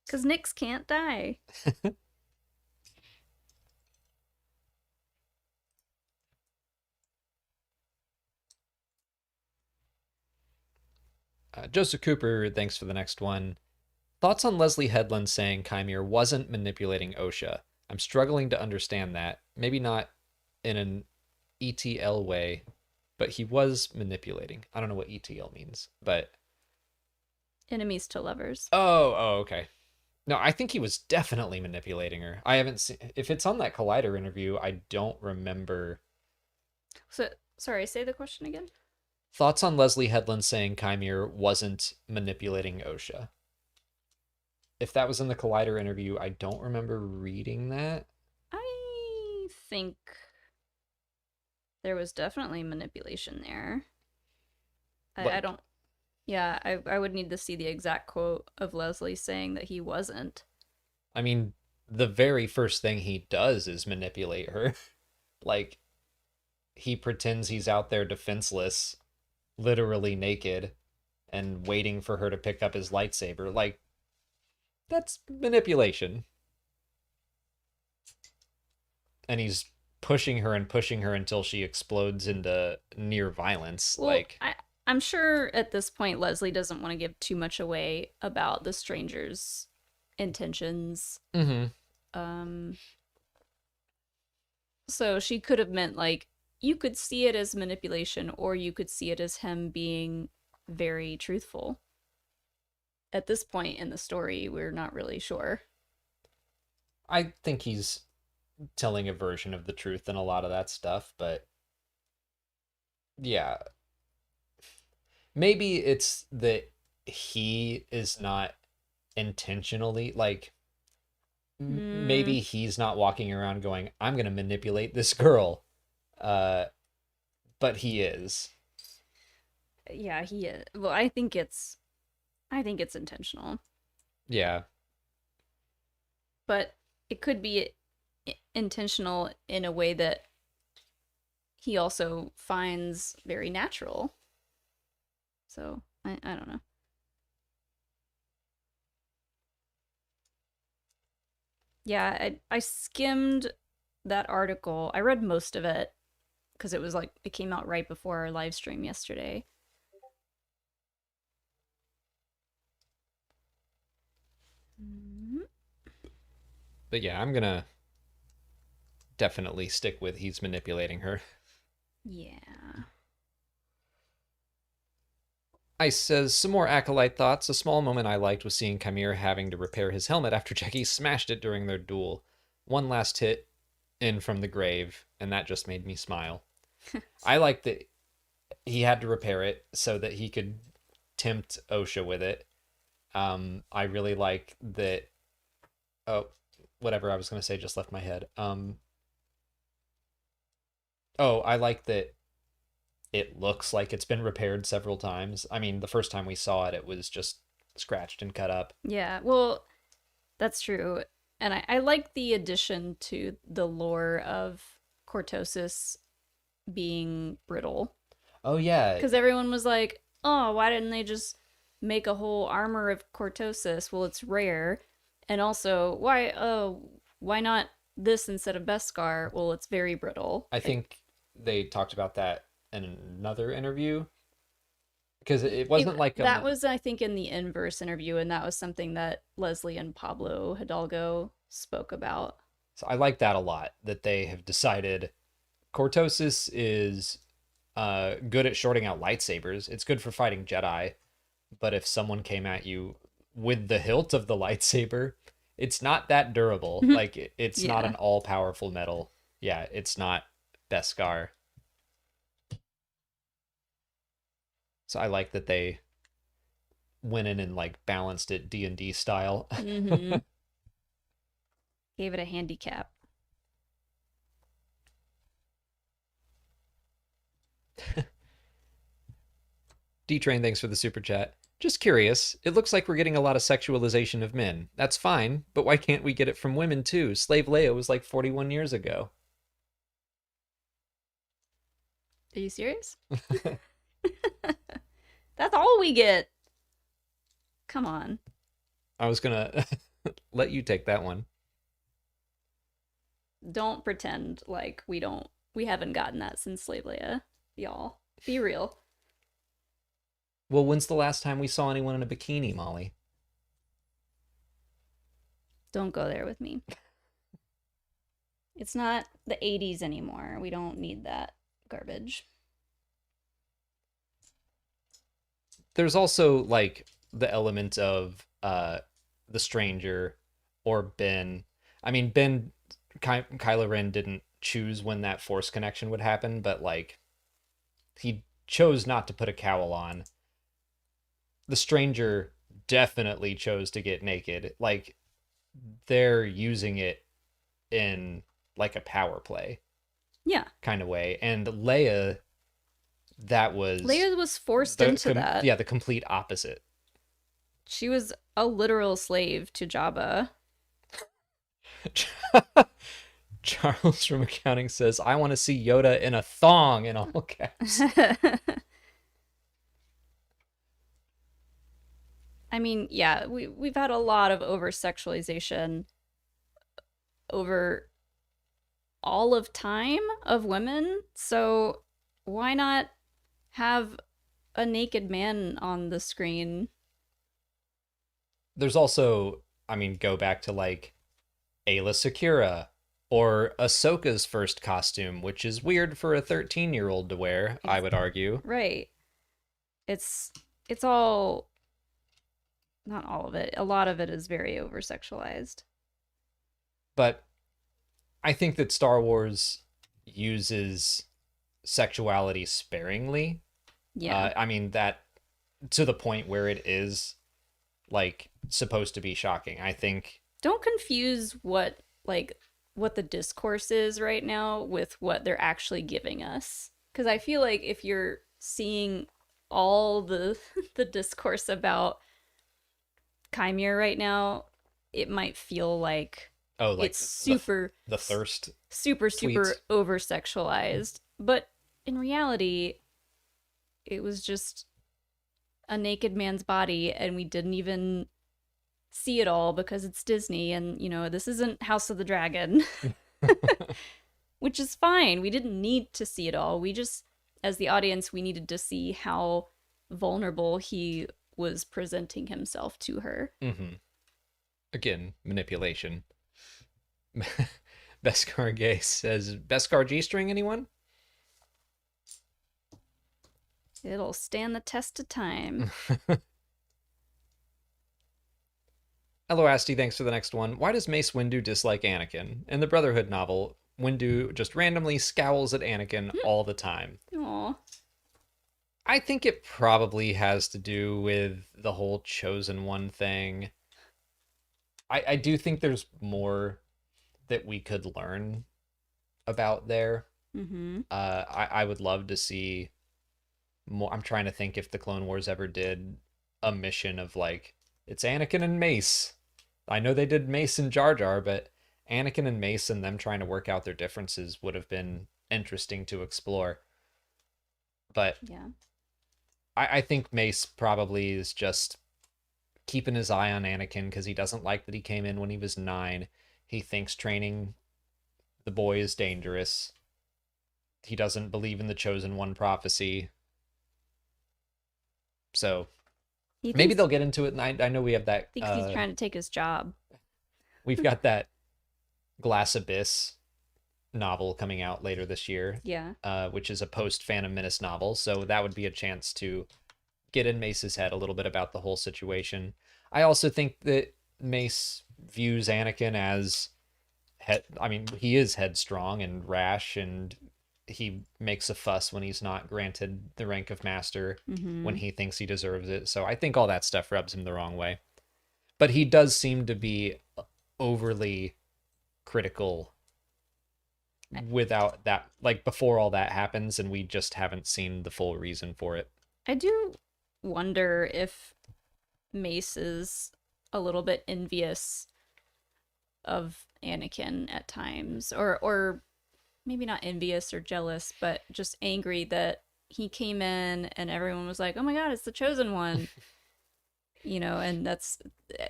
Cause Nyx can't die. Joseph Cooper, thanks for the next one. Thoughts on Leslie Headland saying Kymir wasn't manipulating OSHA? I'm struggling to understand that. Maybe not in an ETL way, but he was manipulating. I don't know what ETL means, but Enemies to lovers. okay. No, I think he was definitely manipulating her. I haven't seen if it's on that Collider interview. I don't remember. So sorry, say the question again. Thoughts on Leslie Headland saying Kymir wasn't manipulating OSHA? If that was in the Collider interview, I don't remember reading that. I think there was definitely manipulation there. I Like, don't. Yeah, I would need to see the exact quote of Leslie saying that he wasn't. I mean, the very first thing he does is manipulate her. Like, he pretends he's out there defenseless, literally naked, and waiting for her to pick up his lightsaber. Like, that's manipulation. And he's pushing her and pushing her until she explodes into near violence. Well, Like, I'm sure at this point Leslie doesn't want to give too much away about the stranger's intentions. mm-hmm. Um, so she could have meant like you could see it as manipulation or you could see it as him being very truthful. At this point in the story, we're not really sure. I think he's telling a version of the truth in a lot of that stuff, but yeah, maybe it's that he is not intentionally like Mm, maybe he's not walking around going, I'm gonna manipulate this girl. Uh, but he is. yeah, he is. Well, I think it's intentional, Yeah. but it could be intentional in a way that he also finds very natural. So I don't know. Yeah, I skimmed that article. I read most of it, because it was like it came out right before our live stream yesterday. But yeah, I'm gonna definitely stick with he's manipulating her. Yeah. Ice says, some more Acolyte thoughts. A small moment I liked was seeing Chimera having to repair his helmet after Jackie smashed it during their duel. One last hit in from the grave, and that just made me smile. I like that he had to repair it so that he could tempt Osha with it. I really like that. Oh, whatever I was going to say just left my head. I like that it looks like it's been repaired several times. I mean, the first time we saw it, it was just scratched and cut up. Yeah, well, that's true. And I like the addition to the lore of Cortosis being brittle. Oh, yeah. Because everyone was like, oh, why didn't they just make a whole armor of Cortosis? Well, it's rare. And also, why not this instead of Beskar? Well, it's very brittle. I think they talked about that in another interview. Because it wasn't like... that was, I think, in the Inverse interview, and that was something that Leslie and Pablo Hidalgo spoke about. So I like that a lot, that they have decided Cortosis is good at shorting out lightsabers. It's good for fighting Jedi. But if someone came at you with the hilt of the lightsaber, it's not that durable. Like, it's not an all-powerful metal. Yeah, it's not Beskar. So I like that they went in and like balanced it D&D style. Mm-hmm. Gave it a handicap. D-Train, thanks for the super chat. Just curious, it looks like we're getting a lot of sexualization of men. That's fine, but why can't we get it from women too? Slave Leia was like 41 years ago. Are you serious? That's all we get. Come on. I was gonna let you take that one. Don't pretend like we haven't gotten that since Slave Leia, y'all. Be real. Well, when's the last time we saw anyone in a bikini, Molly? Don't go there with me. It's not the 80s anymore. We don't need that garbage. There's also like the element of the stranger or Ben. I mean, Ben, Kylo Ren didn't choose when that force connection would happen, but like he chose not to put a cowl on. The stranger definitely chose to get naked. Like, they're using it in like a power play. Yeah. Kind of way. And Leia was forced into that. Yeah, the complete opposite. She was a literal slave to Jabba. Charles from accounting says, I want to see Yoda in a thong in all caps. I mean, yeah, we've had a lot of over-sexualization over all of time of women, so why not have a naked man on the screen? There's also, I mean, go back to like Ayla Secura or Ahsoka's first costume, which is weird for a 13-year-old to wear, I would argue. Right. It's all... Not all of it. A lot of it is very over-sexualized. But I think that Star Wars uses sexuality sparingly. Yeah. I mean, that to the point where it is like supposed to be shocking. I think don't confuse what the discourse is right now with what they're actually giving us. Because I feel like if you're seeing all the discourse about Chimera right now, it might feel like it's super the thirst super tweets. over sexualized, but in reality it was just a naked man's body, and we didn't even see it all because it's Disney, and this isn't House of the Dragon. which is fine. We didn't need to see it all. We just, as the audience, we needed to see how vulnerable he was presenting himself to her. Mm-hmm. Again, manipulation. Beskar Gay says, Beskar G-string, anyone? It'll stand the test of time. Hello, Asti, thanks for the next one. Why does Mace Windu dislike Anakin? In the Brotherhood novel, Windu just randomly scowls at Anakin all the time. Aw. I think it probably has to do with the whole Chosen One thing. I do think there's more that we could learn about there. Mm-hmm. I would love to see more. I'm trying to think if the Clone Wars ever did a mission of like, it's Anakin and Mace. I know they did Mace and Jar Jar, but Anakin and Mace and them trying to work out their differences would have been interesting to explore. But Yeah. I think Mace probably is just keeping his eye on Anakin because he doesn't like that he came in when he was 9. He thinks training the boy is dangerous. He doesn't believe in the Chosen One prophecy. So maybe they'll get into it. And I know we have that. Thinks he's trying to take his job. We've got that Glass Abyss novel coming out later this year. Yeah. Which is a post Phantom Menace novel. So that would be a chance to get in Mace's head a little bit about the whole situation. I also think that Mace views Anakin as he is headstrong and rash, and he makes a fuss when he's not granted the rank of master when he thinks he deserves it. So I think all that stuff rubs him the wrong way. But he does seem to be overly critical without that, like before all that happens, and we just haven't seen the full reason for it. I do wonder if Mace is a little bit envious of Anakin at times, or maybe not envious or jealous, but just angry that he came in and everyone was like, oh my god, it's the Chosen One. And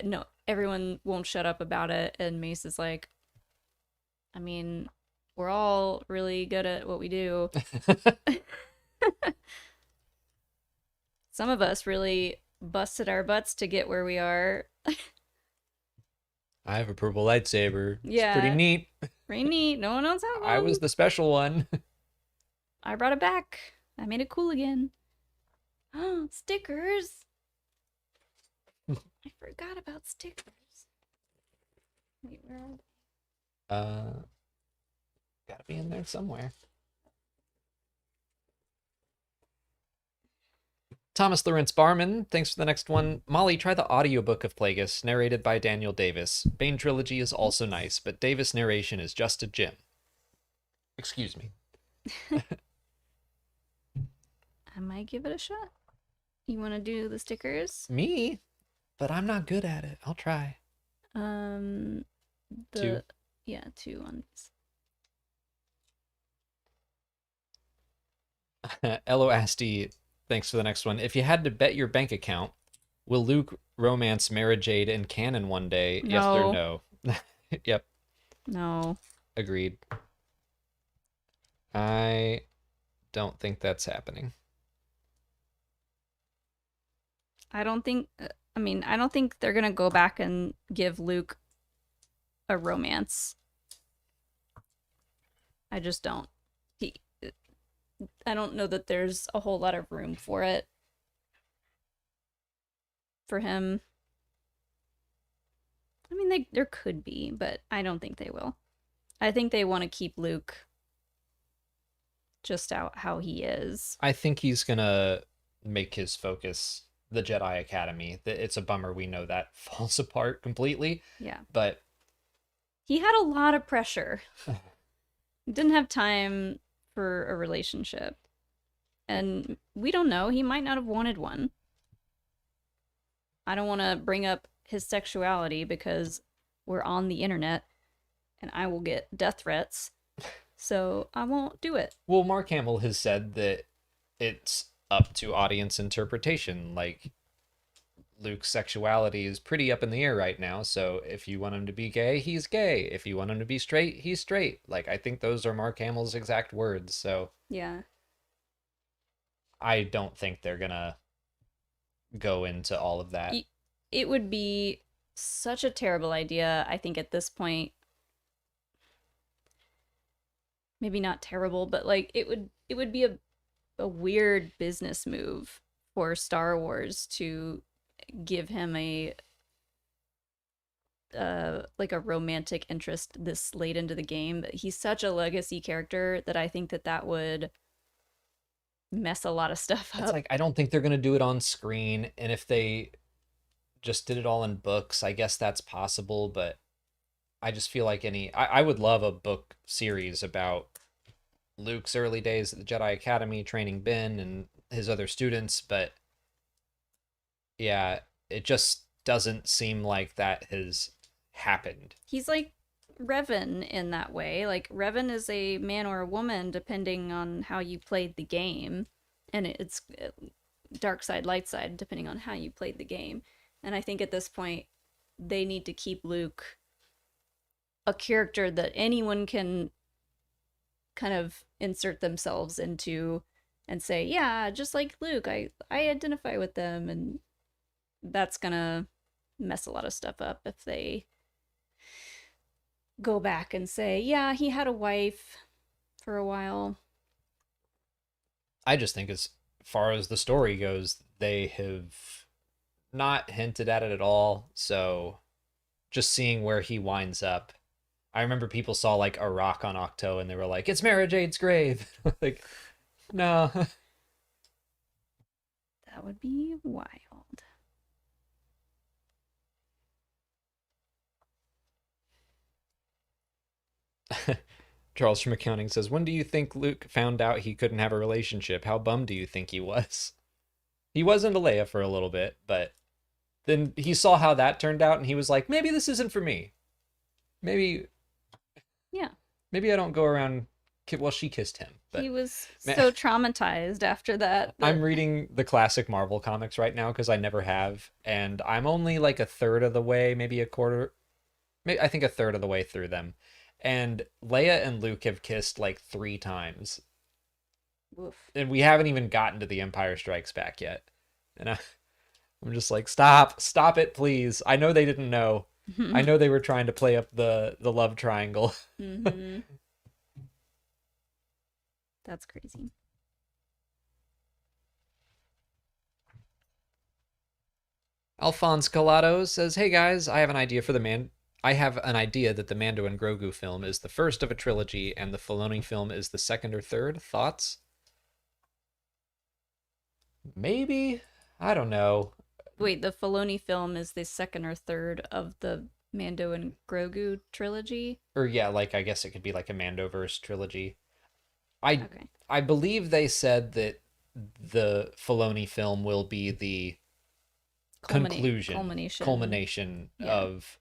no, everyone won't shut up about it, and Mace is like, I mean, we're all really good at what we do. Some of us really busted our butts to get where we are. I have a purple lightsaber. Yeah. It's pretty neat. Pretty neat. No one else has one. I was the special one. I brought it back. I made it cool again. Stickers. I forgot about stickers. Wait, where are they? Gotta be in there somewhere. Thomas Lawrence Barman, thanks for the next one. Molly, try the audiobook of Plagueis, narrated by Daniel Davis. Bane Trilogy is also nice, but Davis narration is just a gem. Excuse me. I might give it a shot. You want to do the stickers? Me? But I'm not good at it. I'll try. 2. Yeah, 2 on this. Elo Asti, thanks for the next one. If you had to bet your bank account, will Luke romance Mara Jade in canon one day? No. Yes or no? Yep. No. Agreed. I don't think that's happening. I don't think they're gonna go back and give Luke a romance. I just don't. I don't know that there's a whole lot of room for it. For him. I mean, there could be, but I don't think they will. I think they want to keep Luke just out how he is. I think he's gonna make his focus the Jedi Academy. It's a bummer we know that falls apart completely. Yeah. But he had a lot of pressure. He didn't have time for a relationship. And we don't know. He might not have wanted one. I don't want to bring up his sexuality because we're on the internet and I will get death threats. So I won't do it. Well, Mark Hamill has said that it's up to audience interpretation. Like, Luke's sexuality is pretty up in the air right now. So if you want him to be gay, he's gay. If you want him to be straight, he's straight. Like, I think those are Mark Hamill's exact words. So Yeah. I don't think they're gonna go into all of that. It would be such a terrible idea, I think, at this point. Maybe not terrible, but like it would be a weird business move for Star Wars to give him a like a romantic interest this late into the game. He's such a legacy character that I think that would mess a lot of stuff up. It's like, I don't think they're gonna do it on screen, and if they just did it all in books, I guess that's possible, but I just feel like I would love a book series about Luke's early days at the Jedi Academy training Ben and his other students, but yeah, it just doesn't seem like that has happened. He's like Revan in that way. Like, Revan is a man or a woman depending on how you played the game, and it's dark side, light side, depending on how you played the game. And I think at this point, they need to keep Luke a character that anyone can kind of insert themselves into and say, yeah, just like Luke, I identify with them. And that's gonna mess a lot of stuff up if they go back and say, yeah, he had a wife for a while. I just think as far as the story goes, they have not hinted at it at all. So just seeing where he winds up. I remember people saw like a rock on Octo and they were like, it's Mara Jade's grave. Like, no. That would be wild. Charles from Accounting says, when do you think Luke found out he couldn't have a relationship? How bummed do you think he was? He was into Leia for a little bit, but then he saw how that turned out and he was like, maybe this isn't for me. Maybe I don't go around. Well, she kissed him, but he was so traumatized after that. I'm reading the classic Marvel comics right now because I never have, and I'm only like a third of the way, maybe a quarter, I think a third of the way through them. And Leia and Luke have kissed like 3 times. Oof. And we haven't even gotten to the Empire Strikes Back yet. And I'm just like, stop it, please. I know they didn't know. I know they were trying to play up the love triangle. Mm-hmm. That's crazy. Alphonse Collado says, hey guys, I have an idea that the Mando and Grogu film is the first of a trilogy and the Filoni film is the second or third. Thoughts? Maybe? I don't know. Wait, the Filoni film is the second or third of the Mando and Grogu trilogy? Or yeah, like I guess it could be like a Mandoverse trilogy. I believe they said that the Filoni film will be the culmination of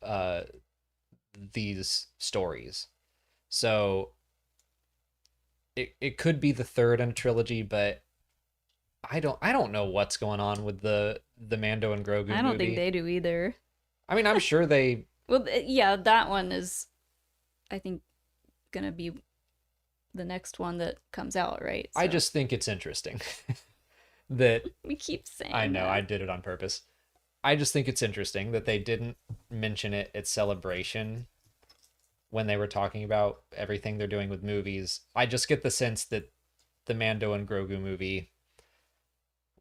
these stories. So it could be the third in a trilogy, but I don't know what's going on with the Mando and Grogu movie. I don't think they do either. I mean, I'm sure they well, yeah, that one is, I think, gonna be the next one that comes out, right? So. I just think it's interesting that we keep saying I know, that. I did it on purpose. I just think it's interesting that they didn't mention it at Celebration when they were talking about everything they're doing with movies. I just get the sense that the Mando and Grogu movie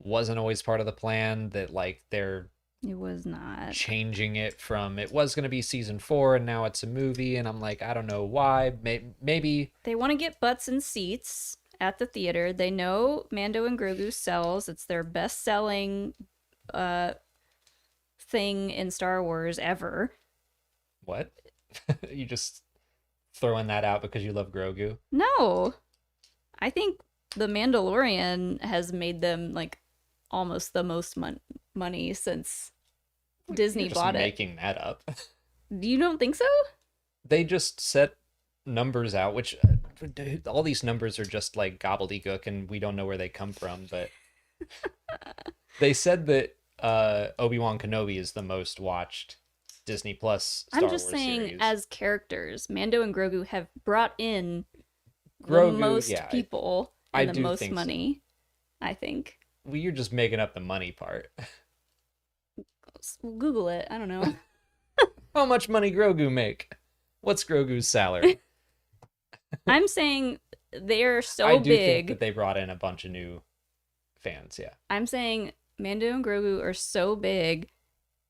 wasn't always part of the plan, that like it was not changing it from it was going to be season 4 and now it's a movie, and I'm like, I don't know why. Maybe they want to get butts in seats at the theater. They know Mando and Grogu sells. It's their best-selling thing in Star Wars ever. What? You just throwing that out because you love Grogu? No. I think The Mandalorian has made them like almost the most money since Disney bought it. Making that up. You don't think so? They just set numbers out, which all these numbers are just like gobbledygook and we don't know where they come from, but they said that Obi-Wan Kenobi is the most watched Disney Plus I'm Star just Wars saying, series. as characters, Mando and Grogu have brought in the Grogu, most yeah, people I and the do most think so. money, I think. Well, you're just making up the money part. Google it. I don't know. How much money Grogu make? What's Grogu's salary? I'm saying they're I so do think that big. they brought in a bunch of new fans, yeah. I'm saying Mando and Grogu are so big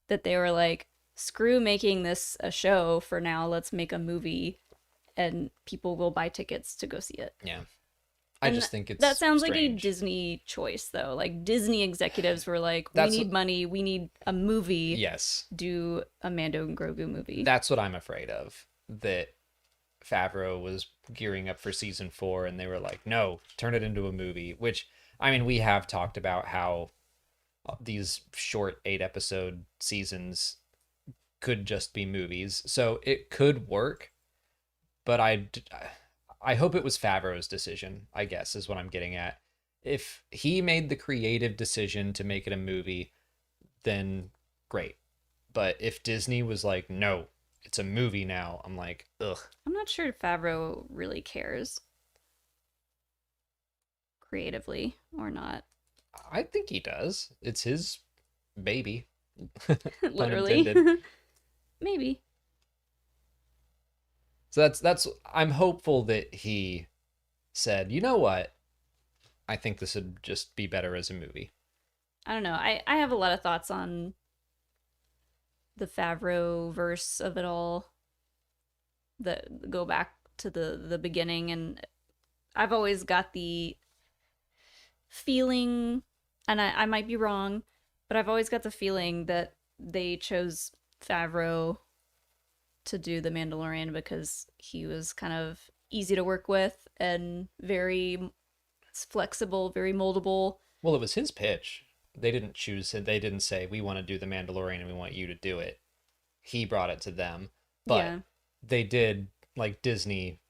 that they were like, screw making this a show for now. Let's make a movie and people will buy tickets to go see it. Yeah. I just think it's that sounds like a strange. Disney choice, though. Like Disney executives were like, "We That's need money. We need a movie. Yes. Do a Mando and Grogu movie." That's what I'm afraid of. That Favreau was gearing up for season 4 and they were like, no, turn it into a movie. Which, I mean, we have talked about how these short 8-episode seasons could just be movies. So it could work, but I hope it was Favreau's decision, I guess, is what I'm getting at. If he made the creative decision to make it a movie, then great. But if Disney was like, no, it's a movie now, I'm like, ugh. I'm not sure Favreau really cares creatively or not. I think he does. It's his baby. Literally. Maybe. So that's I'm hopeful that he said, you know what? I think this would just be better as a movie. I don't know. I have a lot of thoughts on the Favreau verse of it all that go back to the beginning, and I've always got the feeling, and I might be wrong, but I've always got the feeling that they chose Favreau to do The Mandalorian because he was kind of easy to work with and very flexible, very moldable. Well, it was his pitch. They didn't choose it. They didn't say, we want to do The Mandalorian and we want you to do it. He brought it to them. But Yeah. they did, like, Disney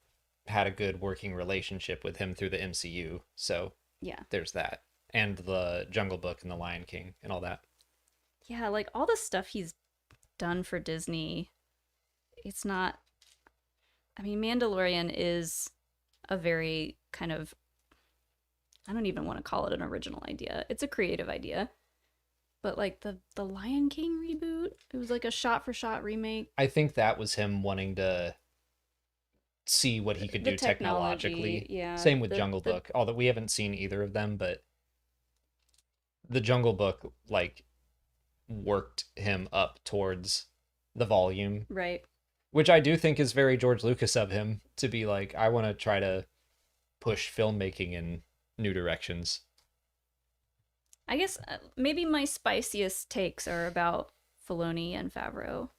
had a good working relationship with him through the MCU. So Yeah. there's that. And the Jungle Book and the Lion King and all that. Yeah, like all the stuff he's done for Disney, it's not. I mean, Mandalorian is a very kind of. I don't even want to call it an original idea. It's a creative idea. But like the Lion King reboot, it was like a shot for shot remake. I think that was him wanting to see what he could The do technology, technologically. yeah. Same with Jungle Book, although we haven't seen either of them, but the Jungle Book like worked him up towards the volume, Right. which I do think is very George Lucas of him to be like, I want to try to push filmmaking in new directions. I guess maybe my spiciest takes are about Filoni and Favreau.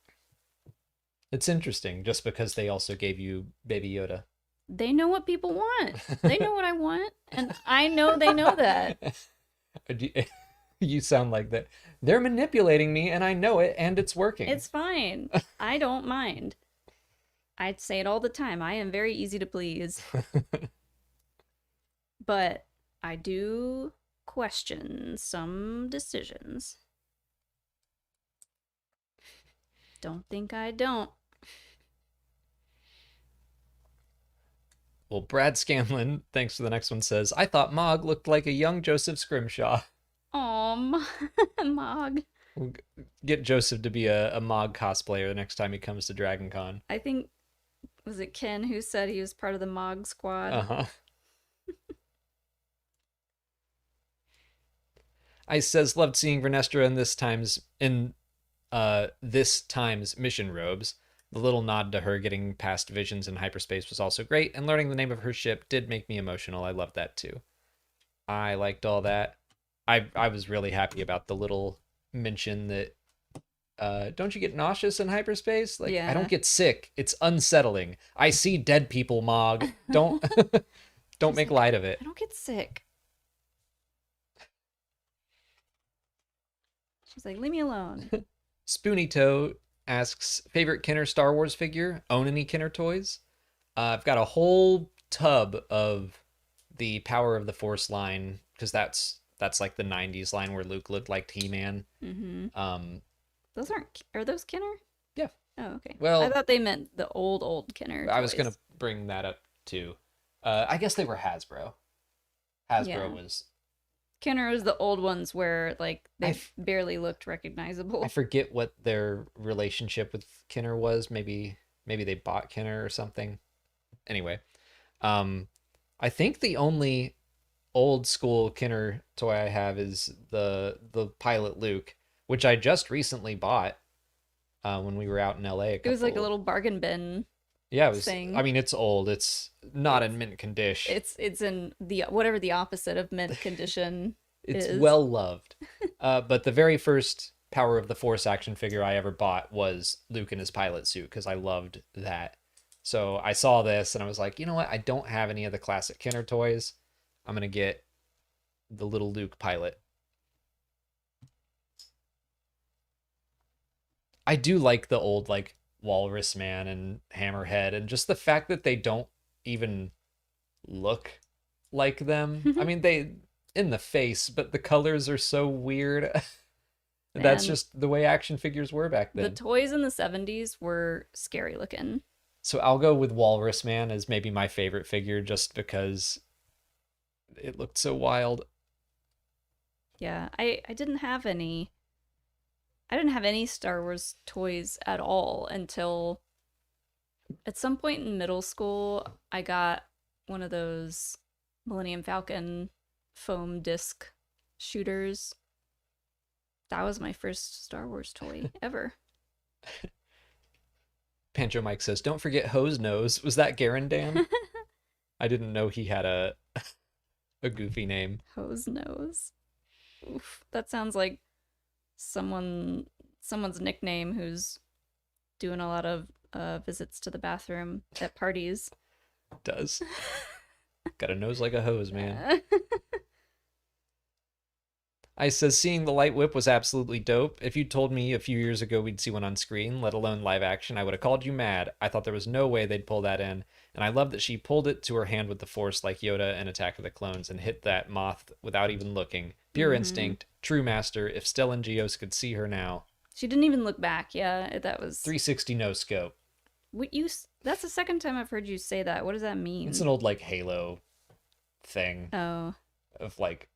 It's interesting just because they also gave you Baby Yoda. They know what people want. They know what I want, and I know they know that. You sound like that. They're manipulating me and I know it and it's working. It's fine. I don't mind. I say it all the time. I am very easy to please. But I do question some decisions. Don't think I don't. Well, Brad Scanlon, thanks for the next one, says, I thought Mog looked like a young Joseph Scrimshaw. Aw, Mog. We'll get Joseph to be a Mog cosplayer the next time he comes to Dragon Con. I think, was it Ken who said he was part of the Mog squad? Uh-huh. Ice says, loved seeing Vernestra in this time's mission robes. The little nod to her getting past visions in hyperspace was also great, and learning the name of her ship did make me emotional. I loved that too. I liked all that. I was really happy about the little mention that don't you get nauseous in hyperspace? Like, Yeah. I don't get sick. It's unsettling. I see dead people, Mog. Don't don't make light of it. I don't get sick. She's like, leave me alone. Spoonie Toe asks, favorite Kenner Star Wars figure? Own any Kenner toys? I've got a whole tub of the Power of the Force line, because that's That's like the 90s line where Luke looked like He-Man. Mm-hmm. Um, Those are those Kenner? yeah. Oh, okay. I Well, thought they meant the old Kenner I was gonna toys. bring that up too. I guess they were Hasbro. Hasbro Yeah. was. Kenner was the old ones where like I, they barely looked I recognizable. forget what their relationship with Kenner was. Maybe they bought Kenner or something. Anyway, um, I think the only old school Kenner toy I have is the Pilot Luke, which I just recently bought when we were out in LA. It was like a little bargain bin Yeah, it was. I thing. mean, it's old. It's not It's in mint condition. it's in the whatever the opposite of mint condition It's is. well loved. But the very first Power of the Force action figure I ever bought was Luke in his pilot suit because I loved that. So I saw this and I was like, you know what? I don't have any of the classic Kenner toys. I'm gonna get the little Luke pilot. I do like the old like Walrus Man and Hammerhead and just the fact that they don't even look like them. I mean, they in the face, but the colors are so weird. That's And just the way action figures were back the then. toys in the 70s were scary looking. So I'll go with Walrus Man as maybe my favorite figure just because it looked so wild. Yeah, I didn't have any. I didn't have any Star Wars toys at all until at some point in middle school. I got one of those Millennium Falcon foam disc shooters. That was my first Star Wars toy ever. Pancho Mike says, "Don't forget Hose Nose." Was that Garandan? I didn't know he had a goofy name. Hose nose. Oof, that sounds like someone's nickname who's doing a lot of visits to the bathroom at parties. It does. Got a nose like a hose, man. I says seeing the light whip was absolutely dope. If you told me a few years ago we'd see one on screen, let alone live action, I would have called you mad. I thought there was no way they'd pull that in, and I love that she pulled it to her hand with the Force like Yoda in Attack of the Clones and hit that moth without even looking. Pure instinct, true master. If Stellan Gios could see her now. She didn't even look back. Yeah, that was 360 no scope. what you. That's the second time I've heard you say that. What does that mean? It's an old like Halo thing Oh, of like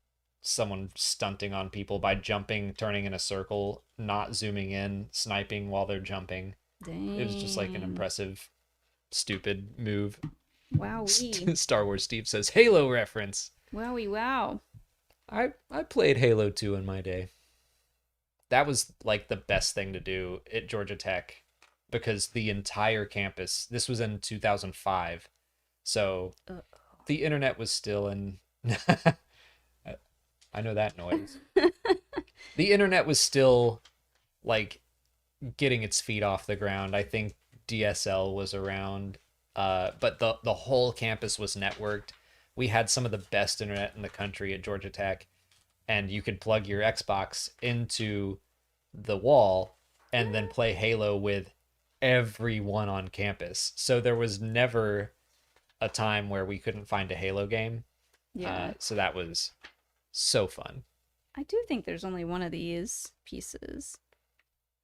someone stunting on people by jumping, turning in a circle, not zooming in, sniping while they're jumping. dang. It was just like an impressive, stupid move. Wowee. Star Wars Steve says Halo reference. Wowie wow. I played Halo 2 in my day. That was like the best thing to do at Georgia Tech because the entire campus, this was in 2005. So the internet was still in I know that noise. The internet was still like getting its feet off the ground. I think DSL was around, but the whole campus was networked. We had some of the best internet in the country at Georgia Tech, and you could plug your Xbox into the wall and then play Halo with everyone on campus. So there was never a time where we couldn't find a Halo game. Yeah. So that was so fun. I do think there's only one of these pieces.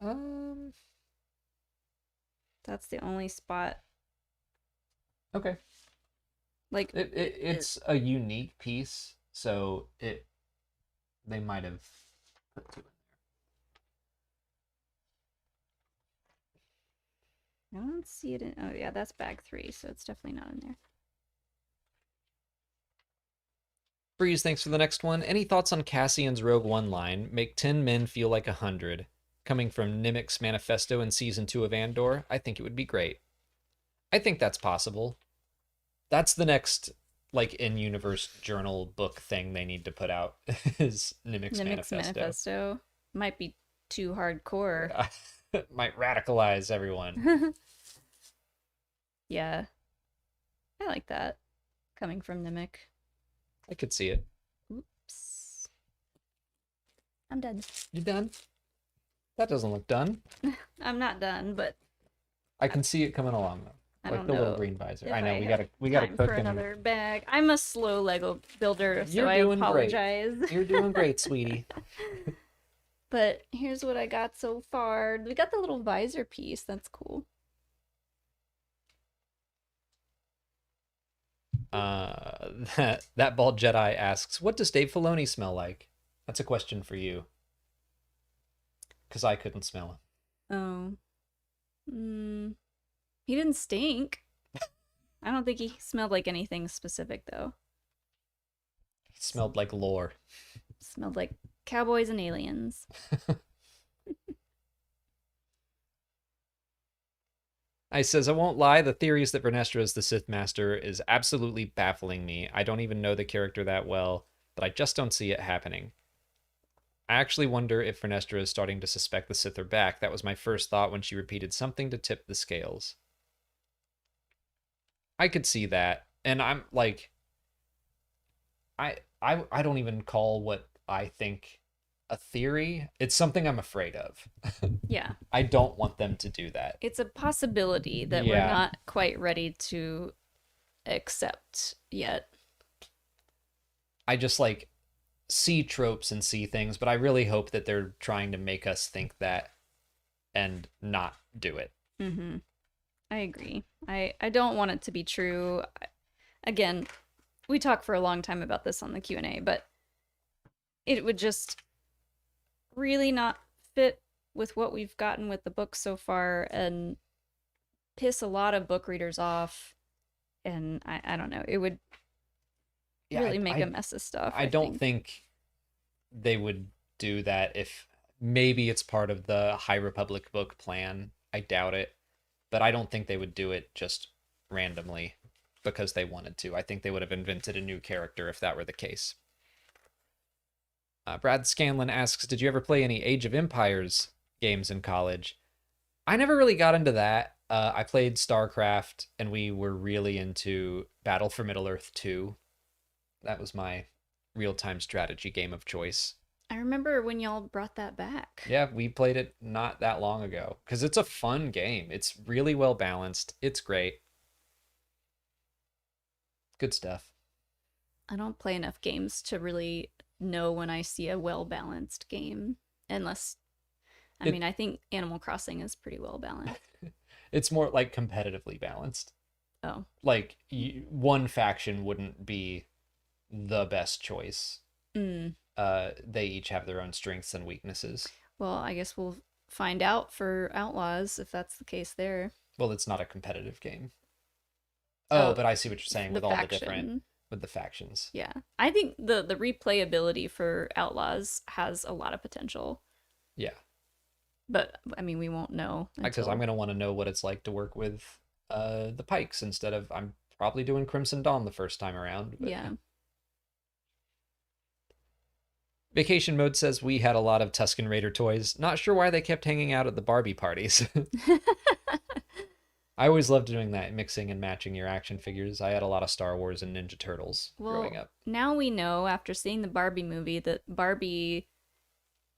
Um. That's the only spot. Okay. Like It's a unique piece, so they might have put two in I don't see it in. Oh yeah, that's bag 3, so it's definitely not in there. Breeze, thanks for the next one. Any thoughts on Cassian's Rogue One line? Make 10 men feel like 100. Coming from Nimic's manifesto in season 2 of Andor, I think it would be great. I think that's possible. That's the next like in-universe journal book thing they need to put out is Nimic's manifesto. Might be too hardcore. Might radicalize everyone. Yeah. I like that. Coming from Nimic. I could see it. Oops. I'm done. You done? That doesn't look done. I'm not done, but I can see it coming along though. I Like don't the little know green visor. if I know I we have gotta time cook for and another bag. I'm a slow Lego builder, so you're I doing great. apologize. You're doing great, sweetie. But here's what I got so far. We got the little visor piece. That's cool. That bald Jedi asks, "What does Dave Filoni smell like?" That's a question for you, because I couldn't smell him. Oh. Mm, he didn't stink. I don't think he smelled like anything specific, though. He smelled like lore. Smelled like cowboys and aliens. I says, I won't lie, the theories that Vernestra is the Sith Master is absolutely baffling me. I don't even know the character that well, but I just don't see it happening. I actually wonder if Vernestra is starting to suspect the Sith are back. That was my first thought when she repeated something to tip the scales. I could see that. And I'm like, I don't even call what I think a theory. It's something I'm afraid of. Yeah. I don't want them to do that. It's a possibility that we're Yeah. not quite ready to accept yet. I just like see tropes and see things, but I really hope that they're trying to make us think that and not do it. Mm-hmm. I agree. I don't want it to be true. Again, we talked for a long time about this on the Q&A, but it would just really not fit with what we've gotten with the book so far and piss a lot of book readers off. And I don't know. It would really make a mess of stuff. I don't think they would do that if maybe it's part of the High Republic book plan. I doubt it. But I don't think they would do it just randomly because they wanted to. I think they would have invented a new character if that were the case. Brad Scanlon asks, did you ever play any Age of Empires games in college? I never really got into that. I played StarCraft, and we were really into Battle for Middle-earth 2. That was my real-time strategy game of choice. I remember when y'all brought that back. Yeah, we played it not that long ago because it's a fun game. It's really well balanced. It's great. Good stuff. I don't play enough games to really know when I see a well-balanced game, unless, I mean, I think Animal Crossing is pretty well balanced. It's more like competitively balanced. Oh. Like one faction wouldn't be the best choice. Mm. They each have their own strengths and weaknesses. Well, I guess we'll find out for Outlaws if that's the case there. Well, it's not a competitive game. Oh, but I see what you're saying with all the different with the factions. Yeah. I think the replayability for Outlaws has a lot of potential. Yeah. But I mean, we won't know because I'm going to want to know what it's like to work with the Pikes instead of I'm probably doing Crimson Dawn the first time around. But... Yeah. Vacation Mode says we had a lot of Tusken Raider toys. Not sure why they kept hanging out at the Barbie parties. I always loved doing that, mixing and matching your action figures. I had a lot of Star Wars and Ninja Turtles growing up. Now we know, after seeing the Barbie movie, that Barbie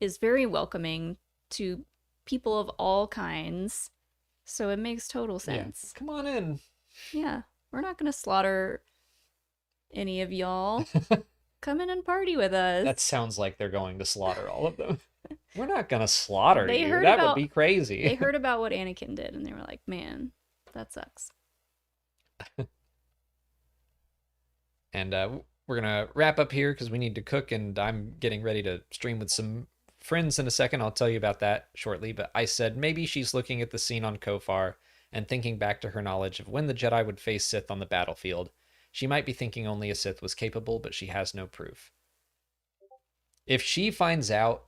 is very welcoming to people of all kinds. So it makes total sense. Yeah. Come on in. Yeah. We're not going to slaughter any of y'all. Come in and party with us. That sounds like they're going to slaughter all of them. We're not going to slaughter you. That would be crazy. They heard about what Anakin did, and they were like, man, that sucks. And we're going to wrap up here because we need to cook, and I'm getting ready to stream with some friends in a second. I'll tell you about that shortly. But I said maybe she's looking at the scene on Kofar and thinking back to her knowledge of when the Jedi would face Sith on the battlefield. She might be thinking only a Sith was capable, but she has no proof. If she finds out,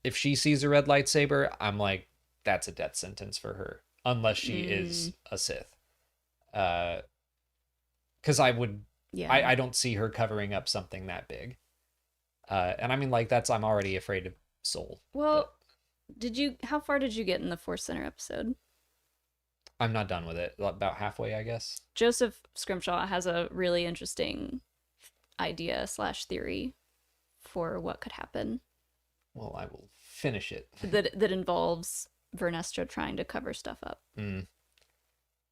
if she sees a red lightsaber, I'm like, that's a death sentence for her. Unless she is a Sith. Because I would... Yeah. I don't see her covering up something that big. And I mean, like, I'm already afraid of Soul. Well, how far did you get in the Force Center episode? I'm not done with it. About halfway, I guess. Joseph Scrimshaw has a really interesting idea/theory for what could happen. Well, I will finish it. that involves Vernestra trying to cover stuff up.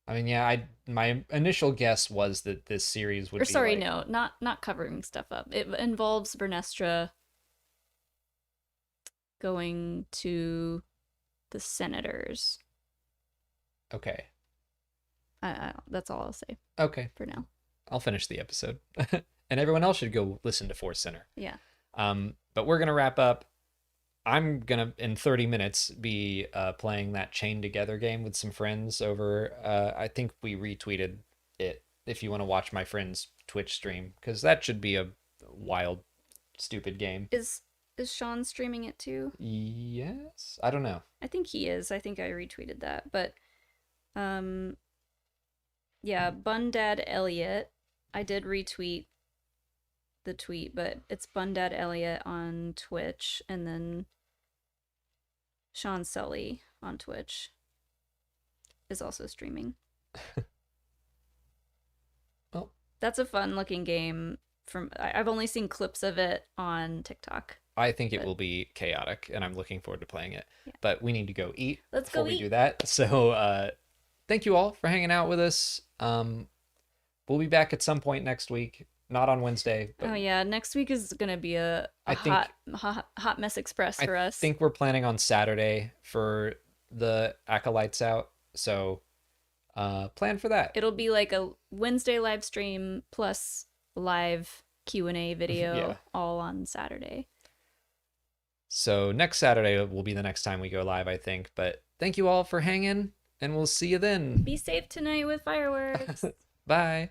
I mean, yeah, my initial guess was that this series would Or be sorry, like, no, not covering stuff up. It involves Vernestra going to the senators. okay, That's all I'll say okay, for now. I'll finish the episode, and everyone else should go listen to Force Center. Yeah. But we're gonna wrap up. I'm gonna in 30 minutes be playing that Chain Together game with some friends over. I think we retweeted it. If you want to watch my friend's Twitch stream, because that should be a wild, stupid game. Is Sean streaming it too? Yes, I don't know. I think he is. I think I retweeted that. But um yeah, Bundad Elliot. I did retweet the tweet, but it's Bundad Elliot on Twitch, and then Sean Sully on Twitch is also streaming. Well, That's a fun looking game. I've only seen clips of it on TikTok. I think it will be chaotic, and I'm looking forward to playing it. Yeah. But we need to go eat Let's before go we eat. do that. So thank you all for hanging out with us. We'll be back at some point next week. Not on Wednesday. But Oh yeah, next week is gonna be a I think hot mess express for us. I think we're planning on Saturday for the Acolytes out. So plan for that. It'll be like a Wednesday live stream plus live Q&A video Yeah. all on Saturday. So next Saturday will be the next time we go live, I think. But thank you all for hanging, and we'll see you then. Be safe tonight with fireworks. Bye.